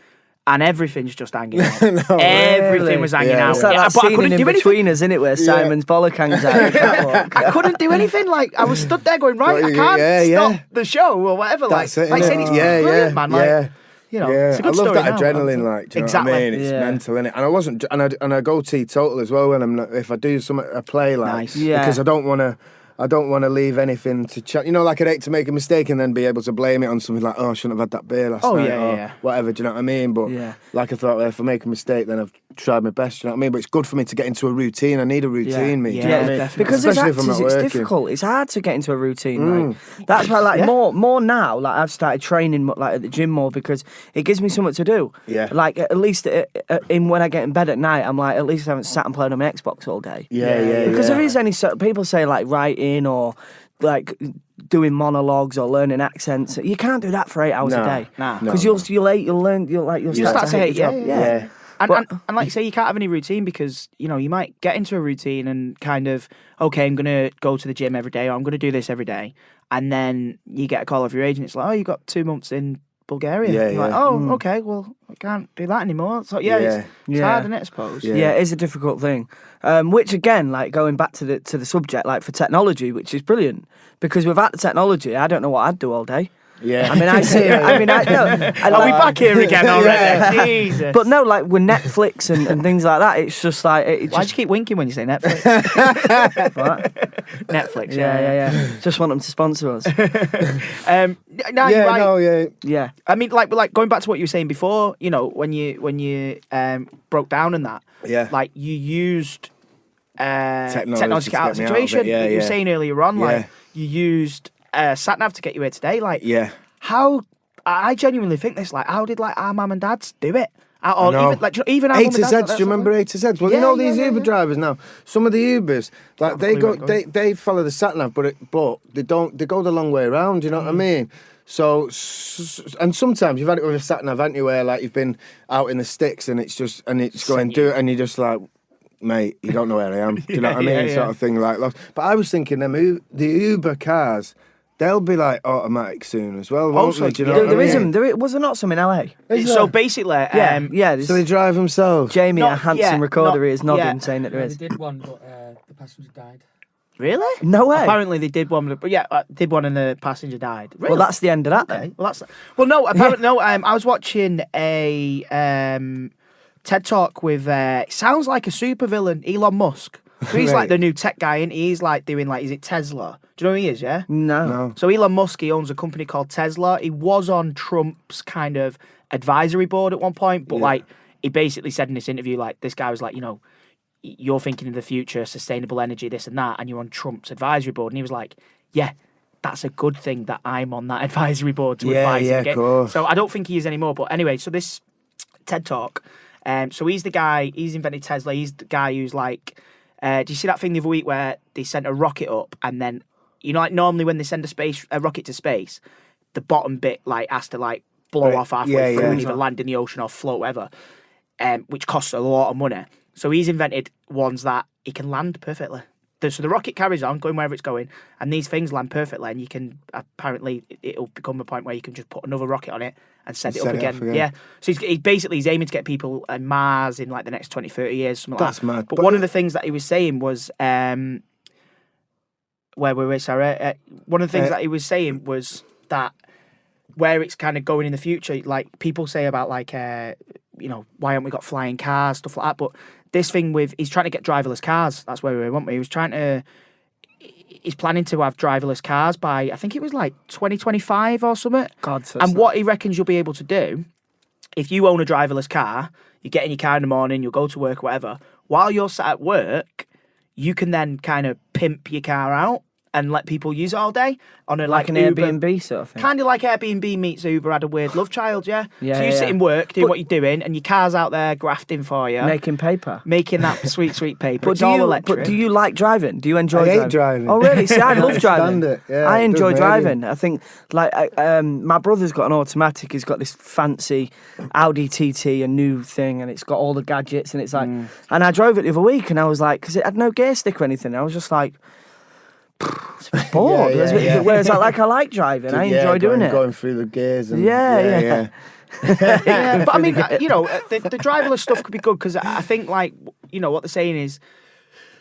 and everything's just hanging out. Everything was hanging out. It's like that But I scene couldn't in do anything. Between Us, isn't it, where Simon's bollock hangs out. I couldn't do anything. Like I was stood there going, right, I can't stop the show or whatever. That's like it, saying it's brilliant, man. Like, you know, it's a good I love story that now, adrenaline, like, do you know exactly. what I mean? It's mental, innit? And I wasn't, and I go teetotal as well when I'm not, if I do something, I play like, Nice. because I don't want to leave anything to chat. You know, like I'd hate to make a mistake and then be able to blame it on something like, oh, I shouldn't have had that beer last night, or whatever. Do you know what I mean? But like I thought, well, if I make a mistake, then I've tried my best. Do you know what I mean? But it's good for me to get into a routine. I need a routine, mate. Do you know what I mean? Definitely. Because as actors, it's difficult. It's hard to get into a routine. Like. That's why, like, more now. Like, I've started training like at the gym more because it gives me something to do. Yeah. Like at least when I get in bed at night, I'm like, at least I haven't sat and played on my Xbox all day. Because there is any people say like writing or like doing monologues or learning accents. You can't do that for 8 hours a day. Because you'll start to hate your job. Yeah. And like you say, you can't have any routine because, you know, you might get into a routine and kind of, okay, I'm going to go to the gym every day or I'm going to do this every day. And then you get a call off your agent. It's like, oh, you got 2 months in Bulgaria. You're like, oh, okay, well, I can't do that anymore. So, it's hard, isn't it, I suppose? Yeah, it is a difficult thing. Which, again, like going back to the subject, like for technology, which is brilliant. Because without the technology, I don't know what I'd do all day. Yeah. I mean, I see. I mean, Are we back here again already? Jesus. But no, like with Netflix and things like that, it's just like. Why'd you keep winking when you say Netflix? Netflix, yeah. Just want them to sponsor us. Yeah. I mean, like going back to what you were saying before, you know, when you broke down and that, like you used technology to get out of the situation. You were saying earlier on, like you used sat nav to get you here today. Like, how? I genuinely think this. Like, how did like our mum and dads do it? Or even our A mum to and dads. Zs. Do you remember A to Zs? Well, you know these Uber drivers now. Some of the Ubers, like they follow the sat nav, but they don't. They go the long way around. You know what I mean? So, and sometimes you've had it with a sat nav, haven't you? Where like you've been out in the sticks and it's going do it, and you're just like, mate, you don't know where I am. Do you know what I mean? Sort of thing like that. But I was thinking the Uber cars. They'll be like automatic soon as well, won't they? Do you know what I mean? Was there not some in LA? So basically, so they drive themselves. Jamie, a handsome recorder, is nodding, saying that there is. They did one, but the passenger died. Really? No way. Apparently they did one, but did one and the passenger died. Really? Well, that's the end of that then. Apparently no. I was watching a TED Talk with. It sounds like a supervillain, Elon Musk. So he's like the new tech guy, and he's like doing like, is it Tesla? Do you know who he is? Yeah. No. So Elon Musk, he owns a company called Tesla. He was on Trump's kind of advisory board at one point, but like he basically said in this interview, like this guy was like, you know, you're thinking of the future, sustainable energy, this and that, and you're on Trump's advisory board, and he was like, yeah. That's a good thing that I'm on that advisory board to advise him. Of course. So I don't think he is anymore. But anyway, so this TED Talk, so he's the guy, he's invented Tesla. He's the guy who's like, do you see that thing the other week where they sent a rocket up and then, you know, like normally when they send a rocket to space, the bottom bit like has to like blow off halfway through and either land in the ocean or float, whatever, which costs a lot of money. So he's invented ones that he can land perfectly. So the rocket carries on, going wherever it's going, and these things land perfectly, and you can, apparently, it'll become a point where you can just put another rocket on it and set it up again. Yeah. So he's aiming to get people on Mars in like the next 20, 30 years, something like that. That's mad. But one of the things that he was saying was, one of the things that he was saying was that where it's kind of going in the future, like people say about like, you know, why haven't we got flying cars, stuff like that, but this thing with, he's trying to get driverless cars. That's where we want. He's planning to have driverless cars by, I think it was like 2025 or something. And what he reckons you'll be able to do, if you own a driverless car, you get in your car in the morning, you'll go to work, whatever. While you're sat at work, you can then kind of pimp your car out and let people use it all day on a Like an Uber. Airbnb sort of thing. Kind of like Airbnb meets Uber had a weird love child, yeah? Yeah, So you yeah, sit yeah. in work, doing But- what you're doing, and your car's out there grafting for you. Making paper. Making that sweet, sweet paper. But It's all electric. do you like driving? Do you enjoy I driving? hate driving. Oh, really? See, I love Can't driving. stand it. Yeah, I it enjoy does me head in. driving. I think, like, my brother's got an automatic. He's got this fancy Audi TT, a new thing, and it's got all the gadgets, and it's like, and I drove it the other week, and I was like, because it had no gear stick or anything. I was just like, it's a bit bored. Yeah, yeah, yeah. Whereas I like driving. I enjoy doing it. Going through the gears. And, Yeah. Yeah, but I mean, the driverless stuff could be good because I think, like, what they're saying is,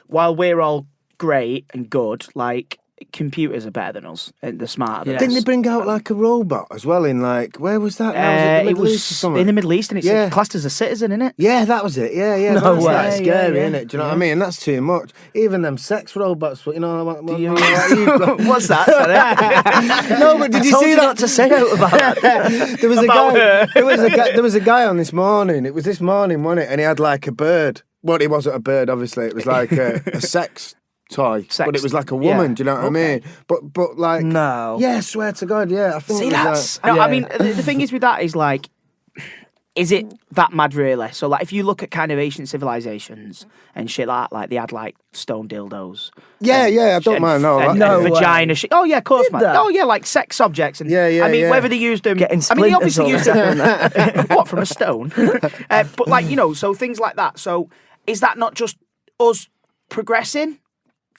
while we're all great and good, like, computers are better than us and they're smarter than us. Didn't they bring out like a robot as well in like, where was that? Now? Was it the Middle East or something? in the Middle East, and it's Yeah. classed as a citizen, isn't it? Yeah, that was it. Yeah, yeah. No That's way. like Yeah, scary, yeah. isn't it? Do you know what I mean? That's too much. Even them sex robots, what you've got. What's that? Sorry? No, but did you see that? Not to say out about that. There was a About guy. her. There was a guy on this morning. It was this morning, wasn't it? And he had like a bird. Well, it wasn't a bird, obviously. It was like a sex toy, Sex- but it was like a woman. yeah. Do you know what I mean? But like, No. yeah, swear to God, yeah. I think See, it was that's. like, No, I Yeah. mean, the thing is with that is like, is it that mad really? So, like, if you look at kind of ancient civilizations and shit like that, like they had like stone dildos. yeah, I don't and- mind. No, and, that- No and way. vagina shit. Oh yeah, of course, Did man. that? Oh yeah, like sex objects and Yeah, yeah, I mean, yeah. whether they used them, Getting I mean, they splinters obviously all used them. What, from a stone? But like, so things like that. So is that not just us progressing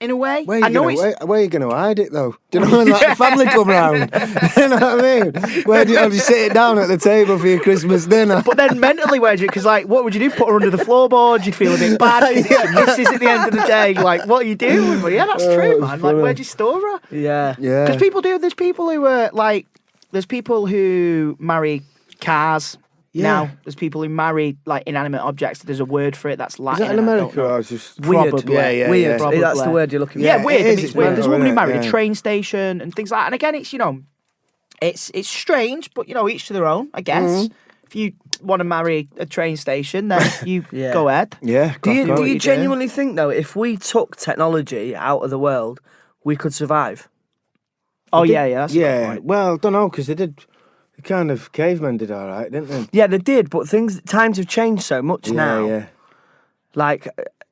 in a way? Where I are know you it's. where you going to hide it though? Do you know when like, the family come round? You know what I mean? Where do you sit it down at the table for your Christmas dinner? But then mentally, where'd you? Because like, what would you do? Put her under the floorboard? You'd feel a bit bad. 'Cause it's your missus at the end of the day. Like, what are you doing? Well, yeah, that's true, it's man. Like, funny. where'd you store her? Yeah. Yeah. Because people do. There's people who are like. There's people who marry cars. Yeah. Now there's people who marry like inanimate objects. There's a word for it that's Is Latin. that in and I don't America know. or just Weird. Probably. Yeah, yeah, Weird. yeah. That's the Probably. word you're looking for. Yeah, Yeah, weird. it I is, mean, it's it's weird. There's a mental, woman who innit? married Yeah. a train station and things like that. And again, it's strange, but each to their own, I guess. Mm-hmm. If you want to marry a train station, then you Yeah. go ahead. Yeah. Do you, crack on. do you you do. genuinely think, though, if we took technology out of the world, we could survive? Oh yeah, that's a good Yeah. point. Well, don't know because they did. The kind of cavemen did all right, didn't they? Yeah, they did, but times have changed so much now. Yeah. Like,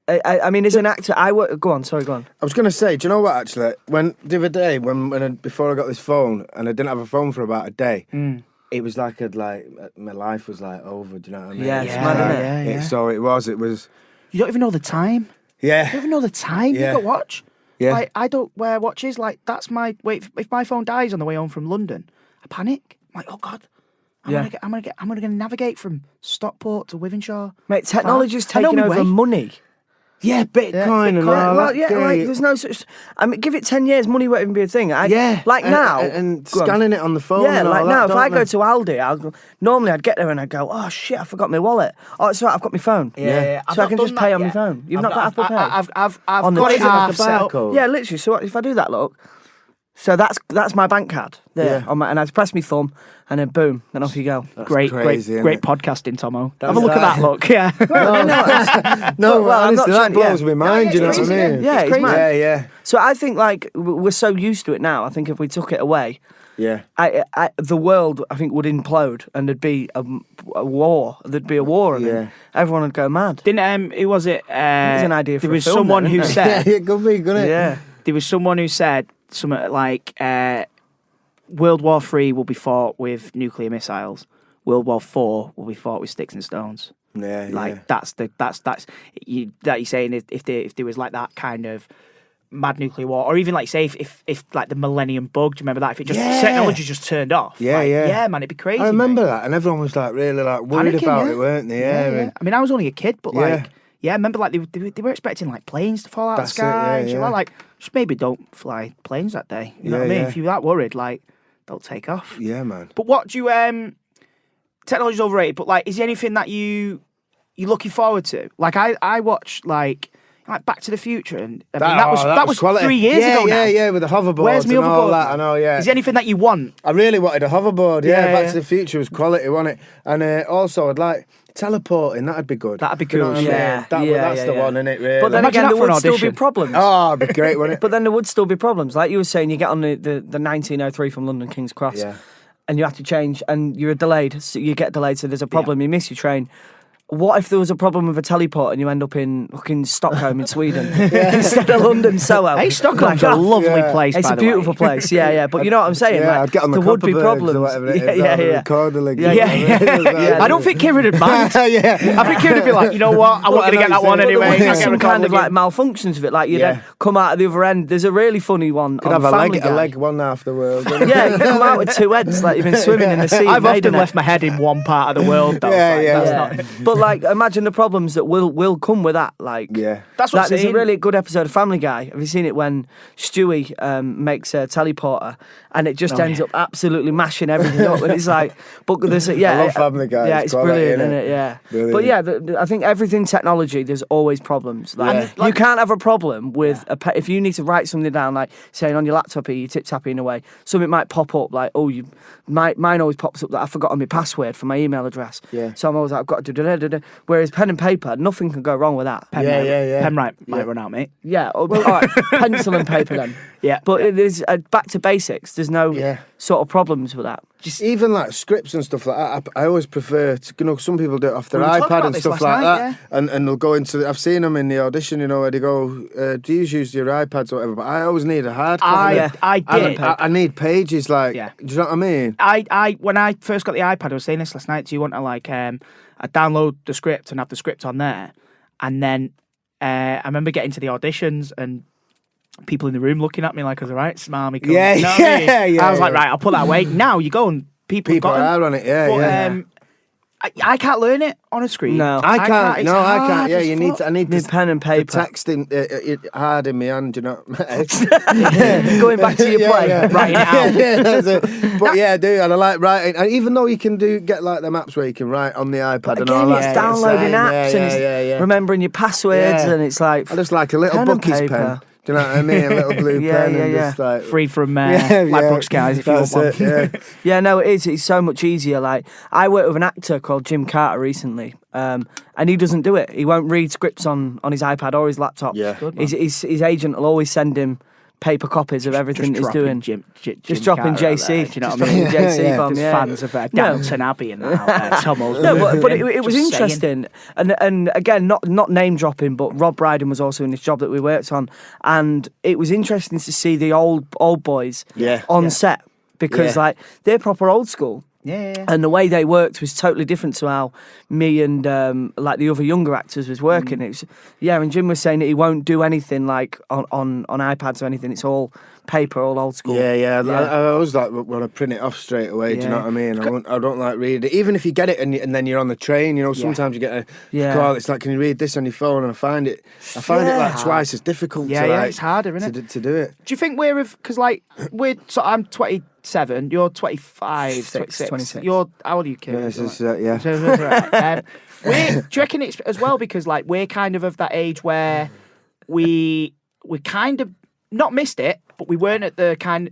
I mean, as an actor, Go on, sorry, go on. I was going to say, do you know what, actually? When the other day, before I got this phone, and I didn't have a phone for about a day, it was like my life was like over, do you know what I mean? Yeah, it's Yeah, mad, isn't it? yeah, yeah. So it was, You don't even know the time. You yeah. don't even know the time. Yeah. You got watch. Yeah. Like, I don't wear watches. Like, that's my wait. If my phone dies on the way home from London, I panic. I'm like, oh God, I'm gonna navigate from Stockport to Wivenshaw. Mate, technology's I know taking my over way. money. Yeah, Bitcoin and all Well, that. yeah, like, there's no such... I mean, give it 10 years, money won't even be a thing. yeah. Like and, now... And Go on. scanning it on the phone Yeah, and all like that, now, if don't I go they? to Aldi, normally I'd get there and I'd go, oh shit, I forgot my wallet. Oh, it's all right, I've got my phone. I've So I not can done just that pay on my yet. phone. You've not got Apple Pay? I've On the got it Is it like a half set up. barcode? Yeah, literally. So if I do that, look. So that's my bank card there, Yeah. and I press my thumb, and then boom, then off you go. Great, crazy, great innit? podcasting, Tomo. That's Have a look at that. that look. Yeah. No, Well, I'm not honestly, that sure- yeah. blows my mind, yeah, do you know it's what I crazy, mean? yeah, it's crazy. mad. Yeah, yeah. So I think like we're so used to it now. I think if we took it away, Yeah. the world I think would implode, and there'd be a war. There'd be a war, and then everyone would go mad. Didn't who was it? an idea for there a was film someone then, who isn't it? said Yeah, it could be, couldn't it? Yeah. there was someone who said something like World War III will be fought with nuclear missiles. World War IV will be fought with sticks and stones. Yeah, Like yeah. that's you're saying if there was like that kind of mad nuclear war, or even like say if like the Millennium Bug, do you remember that? If it just Yeah. technology just turned off, Yeah, like, yeah. yeah, man, it'd be crazy. I remember mate. that, and everyone was like really like worried Panicking, about yeah. it, weren't they? Yeah, Yeah, yeah. I mean, I was only a kid, but like, Yeah. yeah, I remember like they were expecting like planes to fall out of That's the it, sky. yeah, and shit yeah. like just maybe don't fly planes that day. You know what I Yeah, mean? yeah. If you're that worried, like, don't take off. yeah, man. But what do you technology's overrated, but like, is there anything that you're looking forward to? Like, I watch like, like Back to the Future, and I mean, that was quality. 3 years ago now. Yeah, with the hoverboards. Where's my and all hoverboard? that, I know, yeah. Is there anything that you want? I really wanted a hoverboard. Yeah, Yeah, Back yeah. to the Future was quality, wasn't it? And also, I'd like teleporting. That'd be good. That'd be You know cool. what I mean? Yeah, That's yeah, the yeah. one, isn't it? Really. But then Imagine again, that there for an would still be audition. problems. oh, it'd be great, wouldn't it? But then there would still be problems. Like you were saying, you get on the 1903 from London King's Cross, Yeah. and you have to change, and you're delayed. So you get delayed, so there's a problem. You miss your train. What if there was a problem with a teleport and you end up in fucking Stockholm in Sweden instead of London Soho? Hey, Stockholm's a lovely Yeah. place. It's by a the beautiful way. place, yeah. But you know what I'm saying? Yeah, like, I'd get on the there would be Copperbergs problems. or whatever it is. Yeah. Yeah. I don't think Kieran would mind. Yeah. I think Kieran would be like, you know what? I'm not going to get that one There anyway. would be I'll get some a kind of couple like malfunctions of it. Like you Yeah. then come out at the other end. There's a really funny one Could on have Family a Guy. leg one half the world. Yeah, you come out with two heads like you've been swimming in the sea. I've often Maidenhead. left my head in one part of the world, though. Yeah, Like, yeah. that's Yeah. not- But like, imagine the problems that will come with that. Like, Yeah. That's what I'm there's a saying. really good episode of Family Guy. Have you seen it when Stewie makes a teleporter and it just ends up absolutely mashing everything up? And it's like, but there's a, yeah, I love Family Guy. Yeah, It's it's quality, brilliant, innit? isn't it? Yeah. Brilliant. But yeah, I think everything technology, there's always problems. Like, Yeah. you can't have a problem with if you need to write something down, like saying on your laptop, you're tip tapping away, something might pop up like, oh, mine always pops up that I've forgotten my password for my email address. Yeah. So I'm always like, I've got to do da. Whereas pen and paper, nothing can go wrong with that. Pen might run out, mate. Yeah, all right, pencil and paper then. Yeah. But it is back to basics. There's no Yeah. sort of problems with that. Just even like scripts and stuff like that, I always prefer to, some people do it off their We were talking iPad about and this stuff last like night, that, and they'll go into. I've seen them in the audition, where they go, "Do you use your iPads or whatever?" But I always need a hard copy. I did. I need pages, like, Yeah. do you know what I mean? I when I first got the iPad, I was saying this last night. Do you want to like I download the script and have the script on there, and then I remember getting to the auditions and people in the room looking at me like I was a right smarmy cunt. Yeah, You know what I mean? yeah, I was like, yeah. right, I'll put that away. Now you go and people People got 'em. are on it, yeah, But, yeah. I can't learn it on a screen. No. I can't. It's No, I hard can't. Yeah, as you need. fuck. I need Need pen and the paper. text in hard in my hand. You know. Going back to your play. Writing it out. Yeah, that's it. But yeah, I do, and I like writing. And even though you can get like them apps where you can write on the iPad and all Again, that. it's it's downloading like, apps and it's remembering your passwords, Yeah. and it's like I just like a little pen and Bucky's paper. pen. Do you know what I mean? A little blue Yeah, pen yeah, and yeah. just like Free from Yeah, Ladbroke Skies if you want that's one. it, yeah. Yeah, no, it is. It's so much easier. Like, I worked with an actor called Jim Carter recently, and he doesn't do it. He won't read scripts on his iPad or his laptop. Yeah. Good, his agent will always send him paper copies of everything he's doing. Jim Just dropping Carter out JC. there, do you know Just what I mean? dropping JC Yeah. bomb, There's yeah. fans of Downton Abbey and that out there. Tommos. No, but it was Just saying. interesting, and again, not name dropping, but Rob Brydon was also in this job that we worked on, and it was interesting to see the old boys Yeah. on set because Yeah. like they're proper old school. Yeah. And the way they worked was totally different to how me and like the other younger actors was working. It was, and Jim was saying that he won't do anything like on iPads or anything. It's all paper, all old school. Yeah. I always like want to print it off straight away. Do you know what I mean? I don't like reading it. Even if you get it and then you're on the train, sometimes you get a call. It's like, can you read this on your phone? And I find it like twice as difficult. Yeah, to, yeah, like, it's harder, isn't it? to do it. Do you think because like I'm 27, you're 25, 26. 26. You're how old are you, Kieran? Yeah, yeah. Right. Do you reckon it's as well because like we're kind of that age where we kind of not missed it, but we weren't at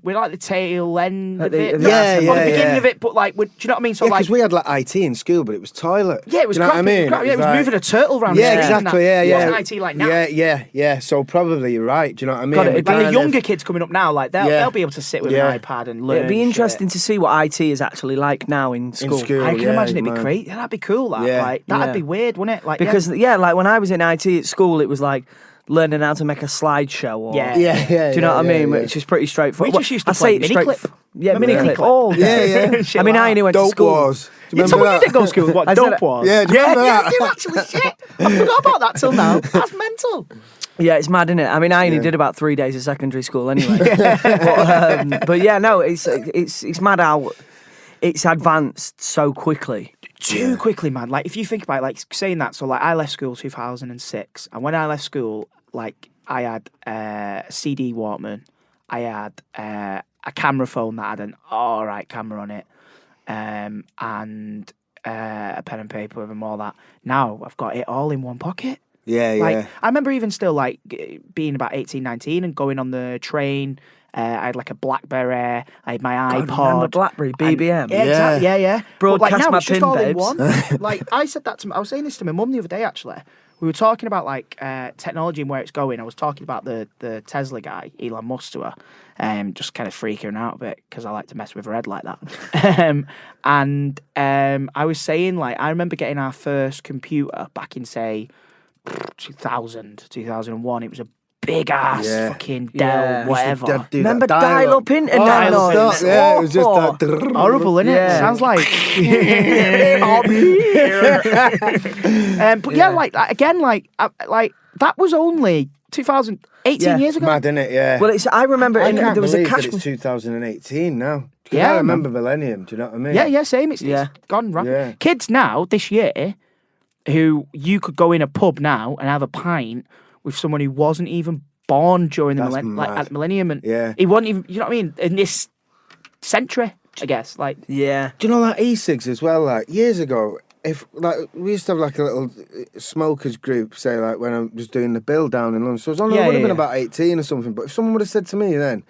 we're like the tail end of it. the- Yeah, Not the yeah, beginning yeah. of it, but like, do you know what I mean? So Yeah, like, because we had like IT in school, but it was toilet. yeah, it was Do you know crap. what I mean? It was like- moving a turtle around. Yeah, the street and exactly. that. Yeah, It yeah. wasn't IT like now. Yeah. So probably you're right. Do you know what I mean? God, it'd We be Like the kind younger of- kids coming up now, like they'll be able to sit with Yeah. an iPad and learn. It'd be shit. interesting to see what IT is actually like now in school. school. I can Yeah, imagine it'd be man. great. Yeah, that'd be cool. That Yeah. like that'd Yeah. be weird, wouldn't it? Like Because like when I was in IT at school, it was like learning how to make a slideshow. Or, Yeah. Yeah. Do you know what I mean? Yeah. Which is pretty straightforward. We just used to I play say it's straight- Miniclip. Yeah, Remember Miniclip. Miniclip? Oh, Yeah. Shit I mean, like I that. only went Dope to school. Wars. Do You you told remember me you that? did go to school. What I said- dope was? Yeah, do you remember yeah, that? I do actually. Shit, I forgot about that till now. That's mental. Yeah, it's mad, isn't it? I mean, I only did about 3 days of secondary school anyway. but yeah, no, it's mad how it's advanced so quickly. Too quickly, man. Like if you think about it, like saying that, so like I left school 2006, and when I left school, like I had a CD Walkman, I had a camera phone that had an alright camera on it, and a pen and paper and all that. Now I've got it all in one pocket. Yeah, Like, yeah. I remember even still, like, being about 18, 19 and going on the train. I had, like, a BlackBerry. I had my iPod. God, remember BlackBerry, BBM? Yeah, exactly. Yeah. But, like, Broadcast now my it's just pin, all in babes. one. Like, I said that I was saying this to my mum the other day, actually. We were talking about, like, technology and where it's going. I was talking about the Tesla guy, Elon Musk, to her, just kind of freaking her out a bit because I like to mess with her head like that. I was saying, like, I remember getting our first computer back in, say, 2000, 2001. It was a big ass fucking Dell, Yeah. whatever. Remember dial-up dial-up internet Dial-up noise? Stop, yeah, it was just Oh. that. Horrible, innit? Yeah. Sounds like. But yeah, like again, like that was only 2018 Yeah. years ago. Mad, innit? Yeah. Well, I remember I can't there was a believe cash. that it's 2018 now. 'Cause Yeah, I man. remember Millennium. Do you know what I mean? Yeah, same. It's Yeah. gone right. Yeah. Kids now this year, who you could go in a pub now and have a pint with someone who wasn't even born during the That's like mad. at the millennium, and Yeah. he wasn't even. You know what I mean? In this century, I guess. Like, Yeah. Do you know like e-cigs as well? Like years ago, if like we used to have like a little smokers group, say like when I was doing the bill down in London. So I was only Yeah, would have yeah, been yeah. about 18 or something. But if someone would have said to me then,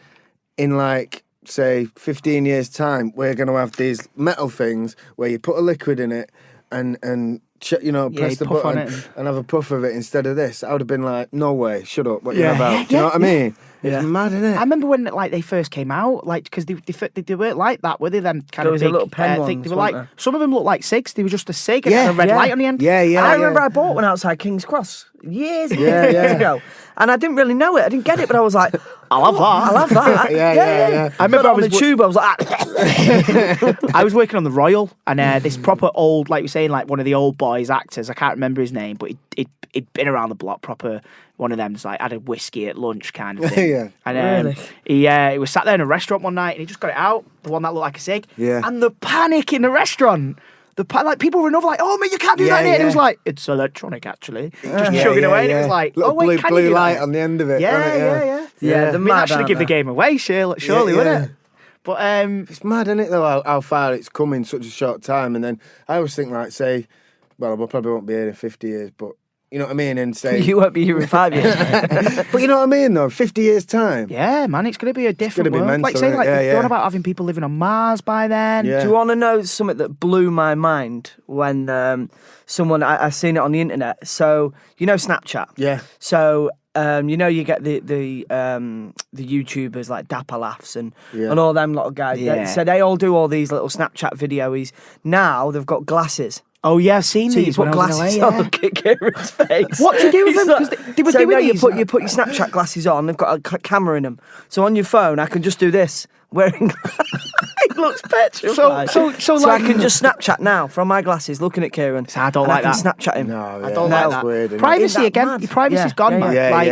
in like say 15 years time, we're going to have these metal things where you put a liquid in it and you know, Yeah, press you the puff on button it and have a puff of it instead of this, I would have been like, no way, shut up, what Yeah. you're about. Yeah, Do you know what I mean? Yeah. It's mad, innit? I remember when like they first came out, like because they weren't like that, were they? Them kind There of was a big, little pen thing. ones, They were weren't like there? some of them looked like cigs. They were just a cig and Yeah, had a red yeah. light on the end. Yeah, yeah. I remember I bought one outside King's Cross years ago, and I didn't really know it. I didn't get it, but I was like, "I'll have that. I'll have that." Yeah. I remember Got it on the tube. I was like, I was working on the Royal, and this proper old, like you're saying, like one of the old boys actors. I can't remember his name, but he'd been around the block, proper one of them. Like had a whiskey at lunch kind of thing. Yeah. And Really? he was sat there in a restaurant one night, and he just got it out, the one that looked like a cig. Yeah. And the panic in the restaurant. Like people were over like, oh man, you can't do that in here. And it was like, it's electronic actually. Just chugging away, and it was like, little oh wait, can blue you do light that? on the end of it. Yeah, wasn't it? yeah. Yeah, I the mean, mad, that should aren't give the they? game away, surely, Yeah. wouldn't it? But It's mad, isn't it, though, how far it's come in such a short time. And then I always think, like, say, well, I probably won't be here in 50 years, but you know what I mean? And say, "You won't be here in 5 years." but you know what I mean, though? 50 years' time. yeah, man, it's going to be a different gonna be world. Like mental, say, innit? like Yeah, they're on yeah. about having people living on Mars by then. Yeah. Do you want to know something that blew my mind when someone I seen it on the internet? So you know Snapchat. Yeah. So you know you get the YouTubers like Dapper Laughs and all them lot of guys. Yeah. So they all do all these little Snapchat videos. Now they've got glasses. Oh yeah, I've seen So you these. put when I was in glasses LA, on, yeah. look at Kieran's face. What do you do with He's them? like- 'Cause they were so doing no, you these. put your Snapchat glasses on. They've got a camera in them. So on your phone, I can just do this. Wearing, it looks petrified. So I like- can just Snapchat now from my glasses, looking at Kieran. I don't and like I can that. Snapchat him. No, I yeah, don't that's like that. weird, isn't it? Privacy Isn't that again. mad? Your privacy's Yeah, gone, yeah, man. yeah. Like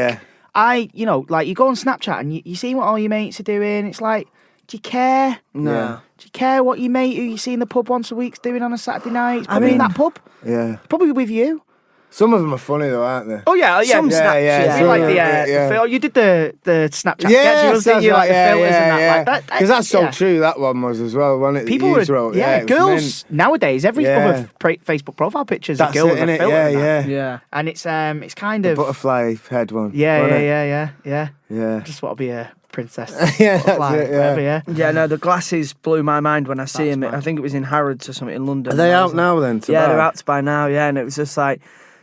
Yeah. you know, like you go on Snapchat and you see what all your mates are doing. It's like, do you care? No. Yeah. Do you care what your mate who you see in the pub once a week's doing on a Saturday night? It's probably mean- in that pub. Yeah. Probably with you. Some of them are funny, though, aren't they? Oh yeah, Some snaps, yeah. See, like Yeah. the Phil, you did the Snapchat. Yeah, sketch, didn't you? Like the filters and that. Like that. Because that's so yeah. true, that one was as well, wasn't it? that People you were, wrote? yeah, it was girls mint. nowadays. Every Yeah. other Facebook profile picture is a That's girl it, with a innit? filter. Yeah, and that. yeah. Yeah. And it's kind The of butterfly head one. yeah. wasn't it? I Yeah. just want to be a princess. Yeah, that's Butterfly, it, yeah. whatever, yeah. Yeah, no, the glasses blew my mind when I see That's him. mad. I think it was in Harrods or something in London. Are they I was out now then? To Yeah, buy? they're out to buy now. Yeah, and it was just like,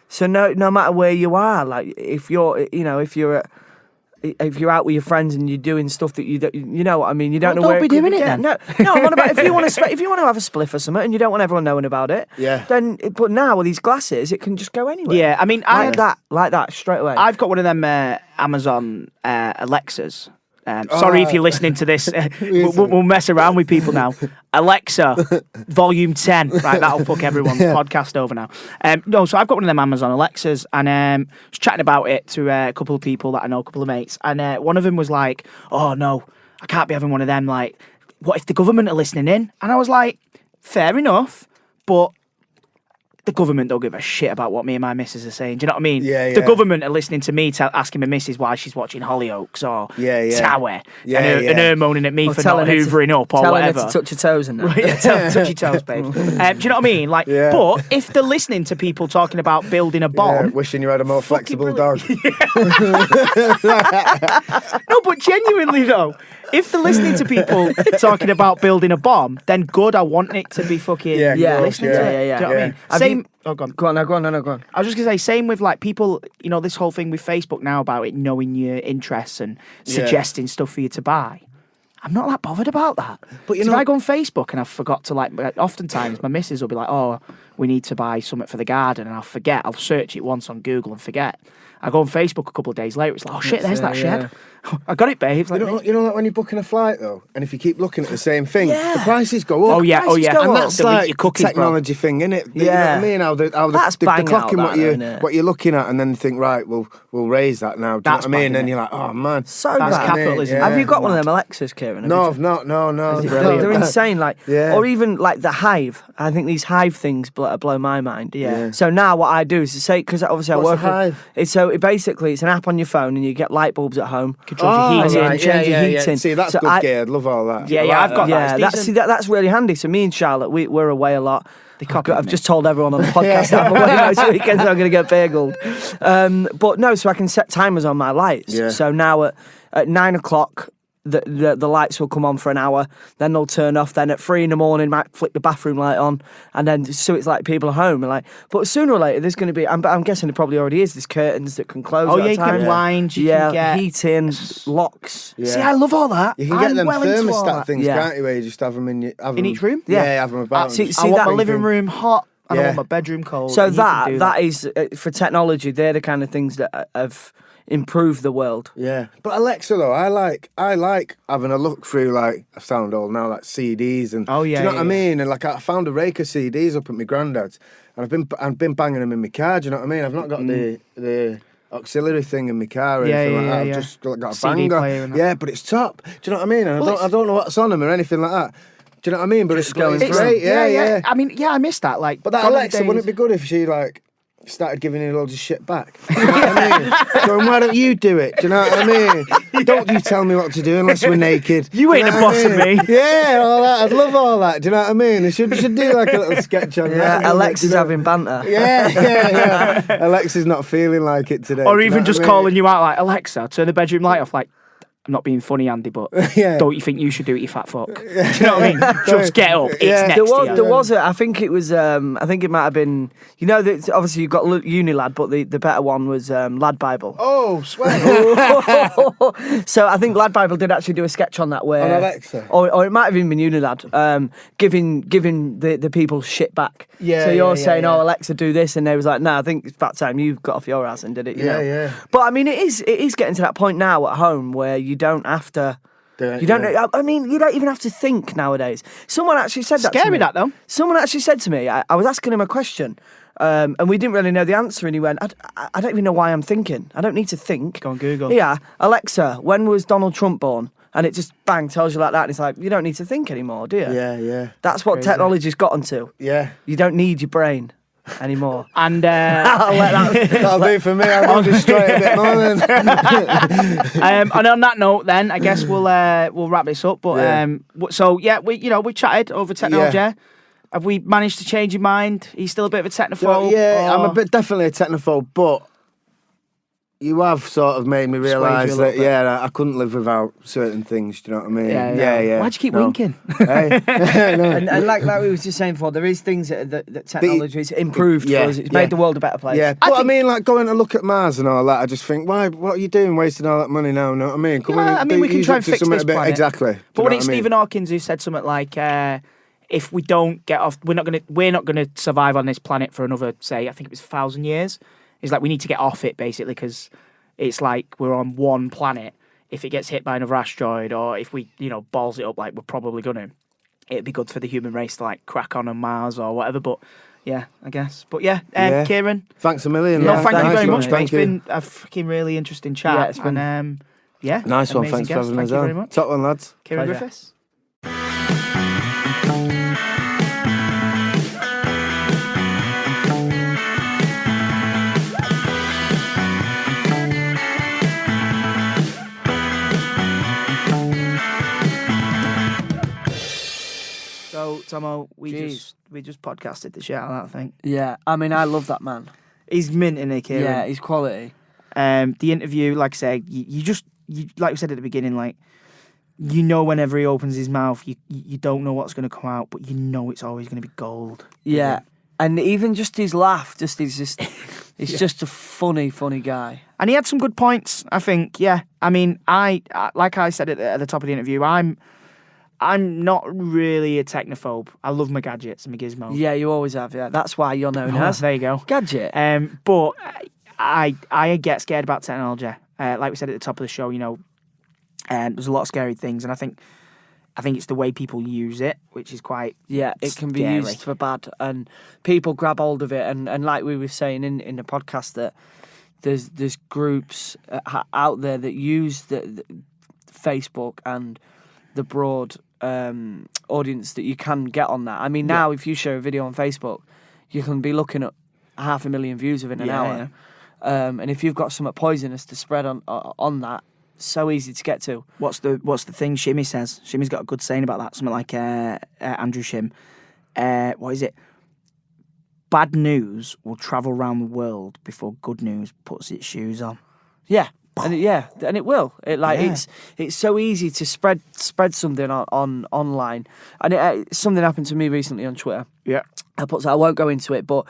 so no matter where you are, like if you're out with your friends and you're doing stuff that you know what I mean, you don't Well, know don't where be it could doing it get. then. No, I'm on about if you want to have a spliff or something and you don't want everyone knowing about it. Yeah. Then, but now with these glasses, it can just go anywhere. Yeah, I mean, like that straight away. I've got one of them Amazon Alexas. Sorry if you're listening to this. We'll mess around with people now. Alexa, volume 10. Right, that'll fuck everyone's podcast over now. No, so I've got one of them Amazon Alexas, and was chatting about it to a couple of people that I know, a couple of mates, and one of them was like, "Oh no, I can't be having one of them. Like, what if the government are listening in?" And I was like, "Fair enough, but the government don't give a shit about what me and my missus are saying. Do you know what I mean? Yeah, The yeah. government are listening to me asking my missus why she's watching Hollyoaks or Tower, Yeah, and her moaning at me for not telling her to- hoovering up or telling whatever. her to touch your toes and that. Yeah, touch your toes, babe. Do you know what I mean? Like, Yeah. but if they're listening to people talking about building a bomb, wishing you had a more flexible dog. no, but genuinely though, if they're listening to people talking about building a bomb, then good. I want it to be fucking Yeah, listening yeah, to it. yeah, yeah. Do you know what I mean? Have Same. you- Oh, go on. Go on, no, go on, no, go on. I was just gonna say, same with like people. You know, this whole thing with Facebook now about it knowing your interests and suggesting stuff for you to buy. I'm not that bothered about that. But you So know- if I go on Facebook and I forgot to oftentimes my missus will be like, "Oh, we need to buy something for the garden," and I'll forget. I'll search it once on Google and forget. I go on Facebook a couple of days later. It's like, "Oh shit, there's that shed. I got it, babe." It's like, You know, like when you're booking a flight though, and if you keep looking at the same thing, the prices go up. Oh, yeah, Prices go and up. that's That's like like your cookies, bro. technology thing, isn't it? You know Yeah. what I mean? How they're That's bang clocking out that, innit? what you're looking at, and then think, right, we'll raise that now. Do you know That's what I mean? bang, And then innit? you're like, oh man, So That's bad. capitalism. Yeah. Have you got one of them Alexas, Ciaran? Have no, you I've not. No. brilliant? They're insane, like, Yeah. or even like the Hive. I think these Hive things blow my mind. Yeah. So now what I do is to say, because obviously What's I work. a Hive? It's basically it's an app on your phone, and you get light bulbs at home, Controls your Oh, heating. right, change your heating. See, that's So good I- gear. I'd love all that. Yeah, I yeah, like I've got that. that. It's decent. that's really handy. So me and Charlotte, we're away a lot. copy I've me. just told everyone on the podcast that I'm away most weekends. I'm going to get bagelled. But no, so I can set timers on my lights. Yeah. So now at 9 o'clock. The lights will come on for an hour, then they'll turn off. Then at 3 in the morning, might flick the bathroom light on, and then so it's like people are home and like. But sooner or later, there's going to be. I'm guessing it probably already is. There's curtains that can close. Oh at yeah, a you time. can get blinds. You Yeah, can get heating, locks. Yeah. See, I love all that. You can get I'm them well into all thermostat that. things, Yeah. can't you? Where you just have them in each room? Yeah, Yeah. have them about. See- and see I want that- my living room hot. And I Yeah. want my bedroom cold. So and you can do that is for technology. They're the kind of things that have improved the world. Yeah, but Alexa though, I like having a look through, like, I sound old now, like CDs and Oh, yeah, do you know yeah, what I mean? And like I found a rake of CDs up at my granddad's, and I've been banging them in my car. Do you know what I mean? I've not got the auxiliary thing in my car or Yeah, anything yeah, like that. yeah. I've just got a CD banger. player and that. Yeah, but it's top. Do you know what I mean? And Well, I don't know what's on them or anything like that. Do you know what I mean? But it's going it's through. great. Yeah. I mean, yeah, I missed that. Like, But that gone are the Alexa, wouldn't it days- be good if she like started giving you loads of shit back? Do you know what I mean? Going, why don't you do it? Do you know what I mean? Don't you tell me what to do unless we're naked. You Do ain't know the what boss I of mean? me. Yeah, all that. I'd love all that. Do you know what I mean? They should do like a little sketch on that. Yeah, Alexa's having banter. Yeah. Alexa's not feeling like it today. Or do you even know just what I mean? calling you out like, Alexa, turn the bedroom light off. Like, I'm not being funny, Andy, but Yeah. don't you think you should do it, you fat fuck? Do you know what I mean? Just get up. It's Yeah. next There to you. was I think it was I think it might have been, you know, that obviously you've got Unilad, but the better one was Lad Bible. Oh, swear. So I think Lad Bible did actually do a sketch on that where On Alexa? or it might have even been Unilad, giving the people shit back. Yeah, So you're yeah, saying, yeah. "Oh, Alexa, do this," and they was like, "No, I think it's about time you got off your ass and did it." You Yeah, know? yeah. But I mean, it is getting to that point now at home where you don't have to. You don't. Yeah. I mean, you don't even have to think nowadays. Someone actually said that. to Scary me. that, though. Someone actually said to me. I was asking him a question, and we didn't really know the answer. And he went, "I don't even know why I'm thinking. I don't need to think." Go on Google. Yeah, Alexa, when was Donald Trump born? And it just bang tells you like that. And it's like you don't need to think anymore, do you? Yeah. That's what technology's gotten to. Yeah. You don't need your brain anymore. And I'll let that. That'll do for me. I'll destroy it a bit more than. and on that note, then I guess we'll wrap this up. But Yeah. so yeah, we chatted over technology. Yeah. Have we managed to change your mind? Are you still a bit of a technophobe? Yeah, I'm or- a bit definitely a technophobe, but you have sort of made me Swayed you a realise little that bit. I couldn't live without certain things. Do you know what I mean? Yeah. Why'd you keep winking? Hey. No. And like we were just saying before, there is things that technology's improved yeah, for us. It's yeah. made the world a better place. Yeah, but I mean, like going to look at Mars and all that, I just think, why? What are you doing, wasting all that money now? Know what I mean? Come Yeah, on, I mean, we can use try it and to fix something this a bit- planet. Exactly. Do But you when know it's what I mean? Stephen Hawkins who said something like, if we don't get off, we're not gonna survive on this planet for another, say, I think it was 1,000 years. It's like we need to get off it basically because it's like we're on one planet. If it gets hit by another asteroid or if we, balls it up like we're probably gonna, it'd be good for the human race to like crack on Mars or whatever. But yeah, I guess. But yeah, Yeah. Ciaran. Thanks a million. No, man. thank you Nice very one, much, mate. Thank It's you. been a fucking really interesting chat. Yeah, it's been- And, Nice one. amazing Thanks for guest. having Thank us you very on. much. Top one, lads. Ciarán Pleasure. Griffiths. So, Tomo, we just podcasted the shit out of that thing. Yeah, I mean, I love that man. He's minting it, Ciaran. Yeah, he's quality. The interview, like I said, you like we said at the beginning, like, you know, whenever he opens his mouth, you don't know what's going to come out, but you know it's always going to be gold. Yeah, and even just his laugh, he's just a funny guy. And he had some good points, I think. Yeah, I mean, I like I said at the top of the interview, I'm not really a technophobe. I love my gadgets and my gizmos. Yeah, you always have. Yeah, that's why you're known as. There you go. Gadget. But I get scared about technology. Like we said at the top of the show, you know, there's a lot of scary things, and I think it's the way people use it, which is quite it can be scary. used for bad, and people grab hold of it, and like we were saying in the podcast, that there's groups out there that use the Facebook and the broad audience that you can get on that. I mean, now if you share a video on Facebook, you can be looking at 500,000 views within an hour. Yeah. And if you've got something poisonous to spread on that, so easy to get to. What's the thing Shimmy says? Shimmy's got a good saying about that. Something like Andrew Shim. What is it? Bad news will travel around the world before good news puts its shoes on. Yeah. And it will. It's so easy to spread something on online, and something happened to me recently on Twitter. Yeah, I won't go into it, but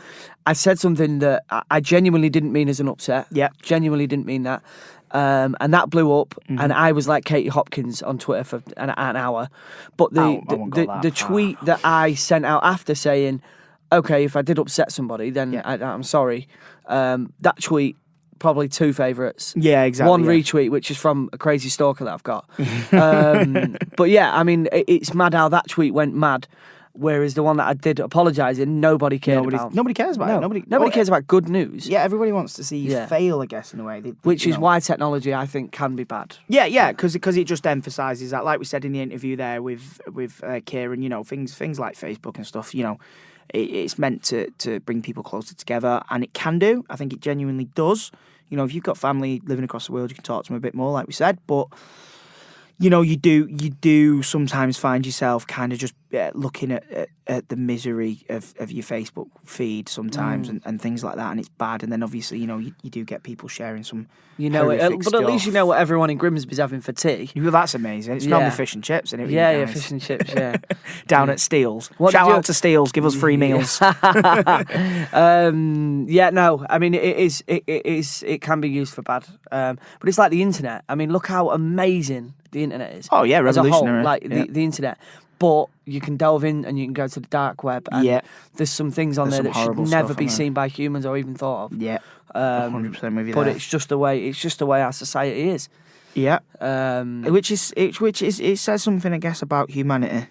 I said something that I genuinely didn't mean as an upset. Yeah, genuinely didn't mean that, and that blew up. Mm-hmm. And I was like Katie Hopkins on Twitter for an hour. But the tweet that I sent out after saying, "Okay, if I did upset somebody, then I'm sorry." That tweet. Probably 2 favourites. Yeah, exactly. 1 retweet, which is from a crazy stalker that I've got. But yeah, I mean, it's mad how that tweet went mad, whereas the one that I did apologising, nobody cared about. Nobody cares about it. Nobody cares about good news. Yeah, everybody wants to see you fail, I guess, in a way. Which is why technology, I think, can be bad. Yeah, because it just emphasises that, like we said in the interview there with Ciaran, you know, things like Facebook and stuff, you know, it's meant to bring people closer together, and it can do. I think it genuinely does. You know, if you've got family living across the world, you can talk to them a bit more, like we said. But you know, you do sometimes find yourself kind of just looking at the misery of your Facebook feed sometimes and things like that, and it's bad. And then obviously, you know, you do get people sharing some, you know, but stuff. At least you know what everyone in Grimsby's having for tea. Well, that's amazing. It's normally fish and chips, isn't it? Yeah, fish and chips. Yeah, down at Steele's. Shout out to Steele's. Give us free meals. No, I mean it can be used for bad, but it's like the internet. I mean, look how amazing the internet is. Oh yeah, revolutionary. As a whole, the internet. But you can delve in and you can go to the dark web, and there's some things on there that should never be seen by humans or even thought of. Yeah, 100% with you. But there. it's just the way our society is. Yeah, which is it says something, I guess, about humanity.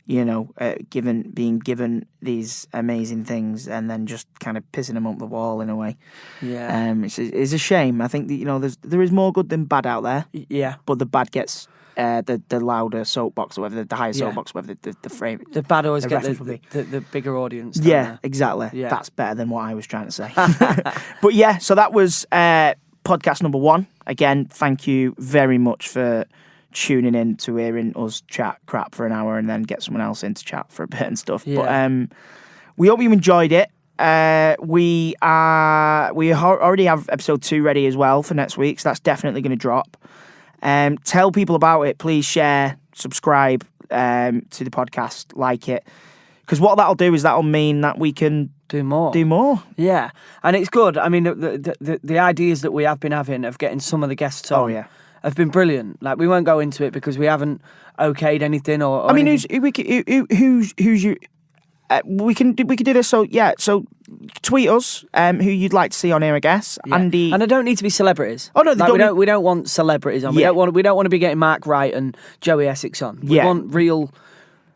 You know, being given these amazing things and then just kind of pissing them up the wall in a way. Yeah, it's a shame. I think that, you know, there is more good than bad out there. Yeah, but the bad gets the louder soapbox, or whatever, the higher soapbox, whatever the frame. The bad always get the bigger audience. Yeah, exactly. Yeah. That's better than what I was trying to say. But yeah, so that was podcast number 1. Again, thank you very much for tuning in to hearing us chat crap for an hour and then get someone else in to chat for a bit and stuff. Yeah. But we hope you enjoyed it. We already have episode 2 ready as well for next week, so that's definitely going to drop. Tell people about it. Please share, subscribe to the podcast, like it, because what that'll do is that'll mean that we can do more. Yeah, and it's good. I mean, the ideas that we have been having of getting some of the guests on have been brilliant. Like, we won't go into it because we haven't okayed anything or I mean, anything. who's you? We can do this. So tweet us who you'd like to see on here, I guess. Yeah. Andy, and they don't need to be celebrities. Oh no, we don't want celebrities on. Yeah. We don't want to be getting Mark Wright and Joey Essex on. We want real,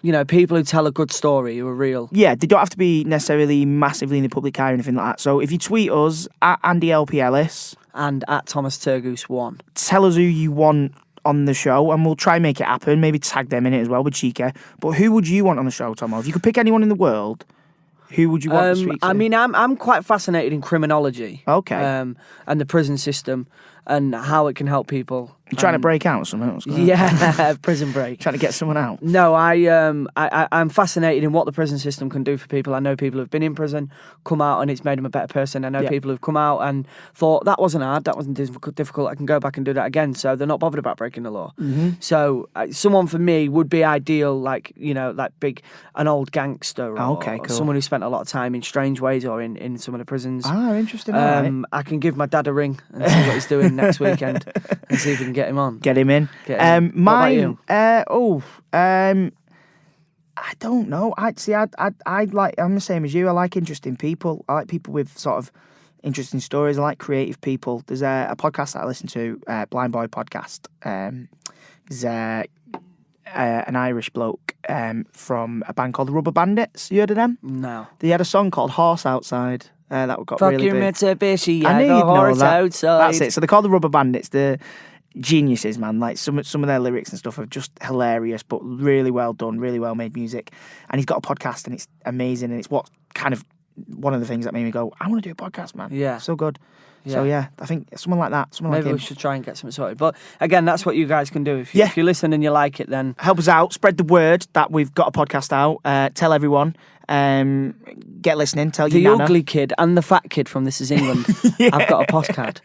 you know, people who tell a good story, who are real. Yeah, they don't have to be necessarily massively in the public eye or anything like that. So if you tweet us at Andy LP Ellis and at Thomas Turgoose 1, tell us who you want on the show, and we'll try and make it happen. Maybe tag them in it as well with Chica. But who would you want on the show, Tomo? If you could pick anyone in the world, who would you want to speak to? I mean, I'm quite fascinated in criminology. Okay. And the prison system. and how it can help people. You trying to break out or something? What's going on? Yeah, prison break. Trying to get someone out. No, I'm fascinated in what the prison system can do for people. I know people who've been in prison, come out, and it's made them a better person. I know people who've come out and thought, that wasn't hard, that wasn't difficult, I can go back and do that again. So they're not bothered about breaking the law. So someone for me would be ideal, like, you know, like an old gangster or, cool. someone who spent a lot of time in strange ways or in some of the prisons. Interesting. All right. I can give my dad a ring and see what he's doing next weekend and see if we can get him on. Get him in. Mine. I don't know. I like. I'm the same as you. I like interesting people. I like people with sort of interesting stories. I like creative people. There's a podcast that I listen to, Blind Boy Podcast. He's an Irish bloke from a band called the Rubber Bandits. You heard of them? No. They had a song called Horse Outside. That got Fuck really your big. Mitsubishi, I knew the you'd know horse that. outside. That's it. So they're called the Rubber Bandits. They're geniuses, man. Like some of their lyrics and stuff are just hilarious, but really well done, really well made music. And he's got a podcast, and it's amazing. And it's what kind of one of the things that made me go, I want to do a podcast, man. Yeah. So good. So yeah, I think someone like that, someone Maybe like him. we should try and get something sorted. But again, that's what you guys can do. If you listen and you like it, then help us out. Spread the word that we've got a podcast out. Tell everyone. Get listening. Tell the your nana. ugly kid and the fat kid from This Is England. I've got a podcast.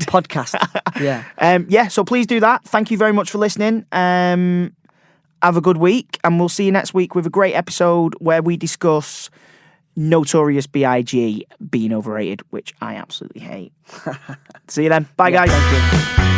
Podcast. Yeah. So please do that. Thank you very much for listening. Have a good week, and we'll see you next week with a great episode where we discuss Notorious B.I.G. being overrated, which I absolutely hate. See you then. Bye, guys. Thank you.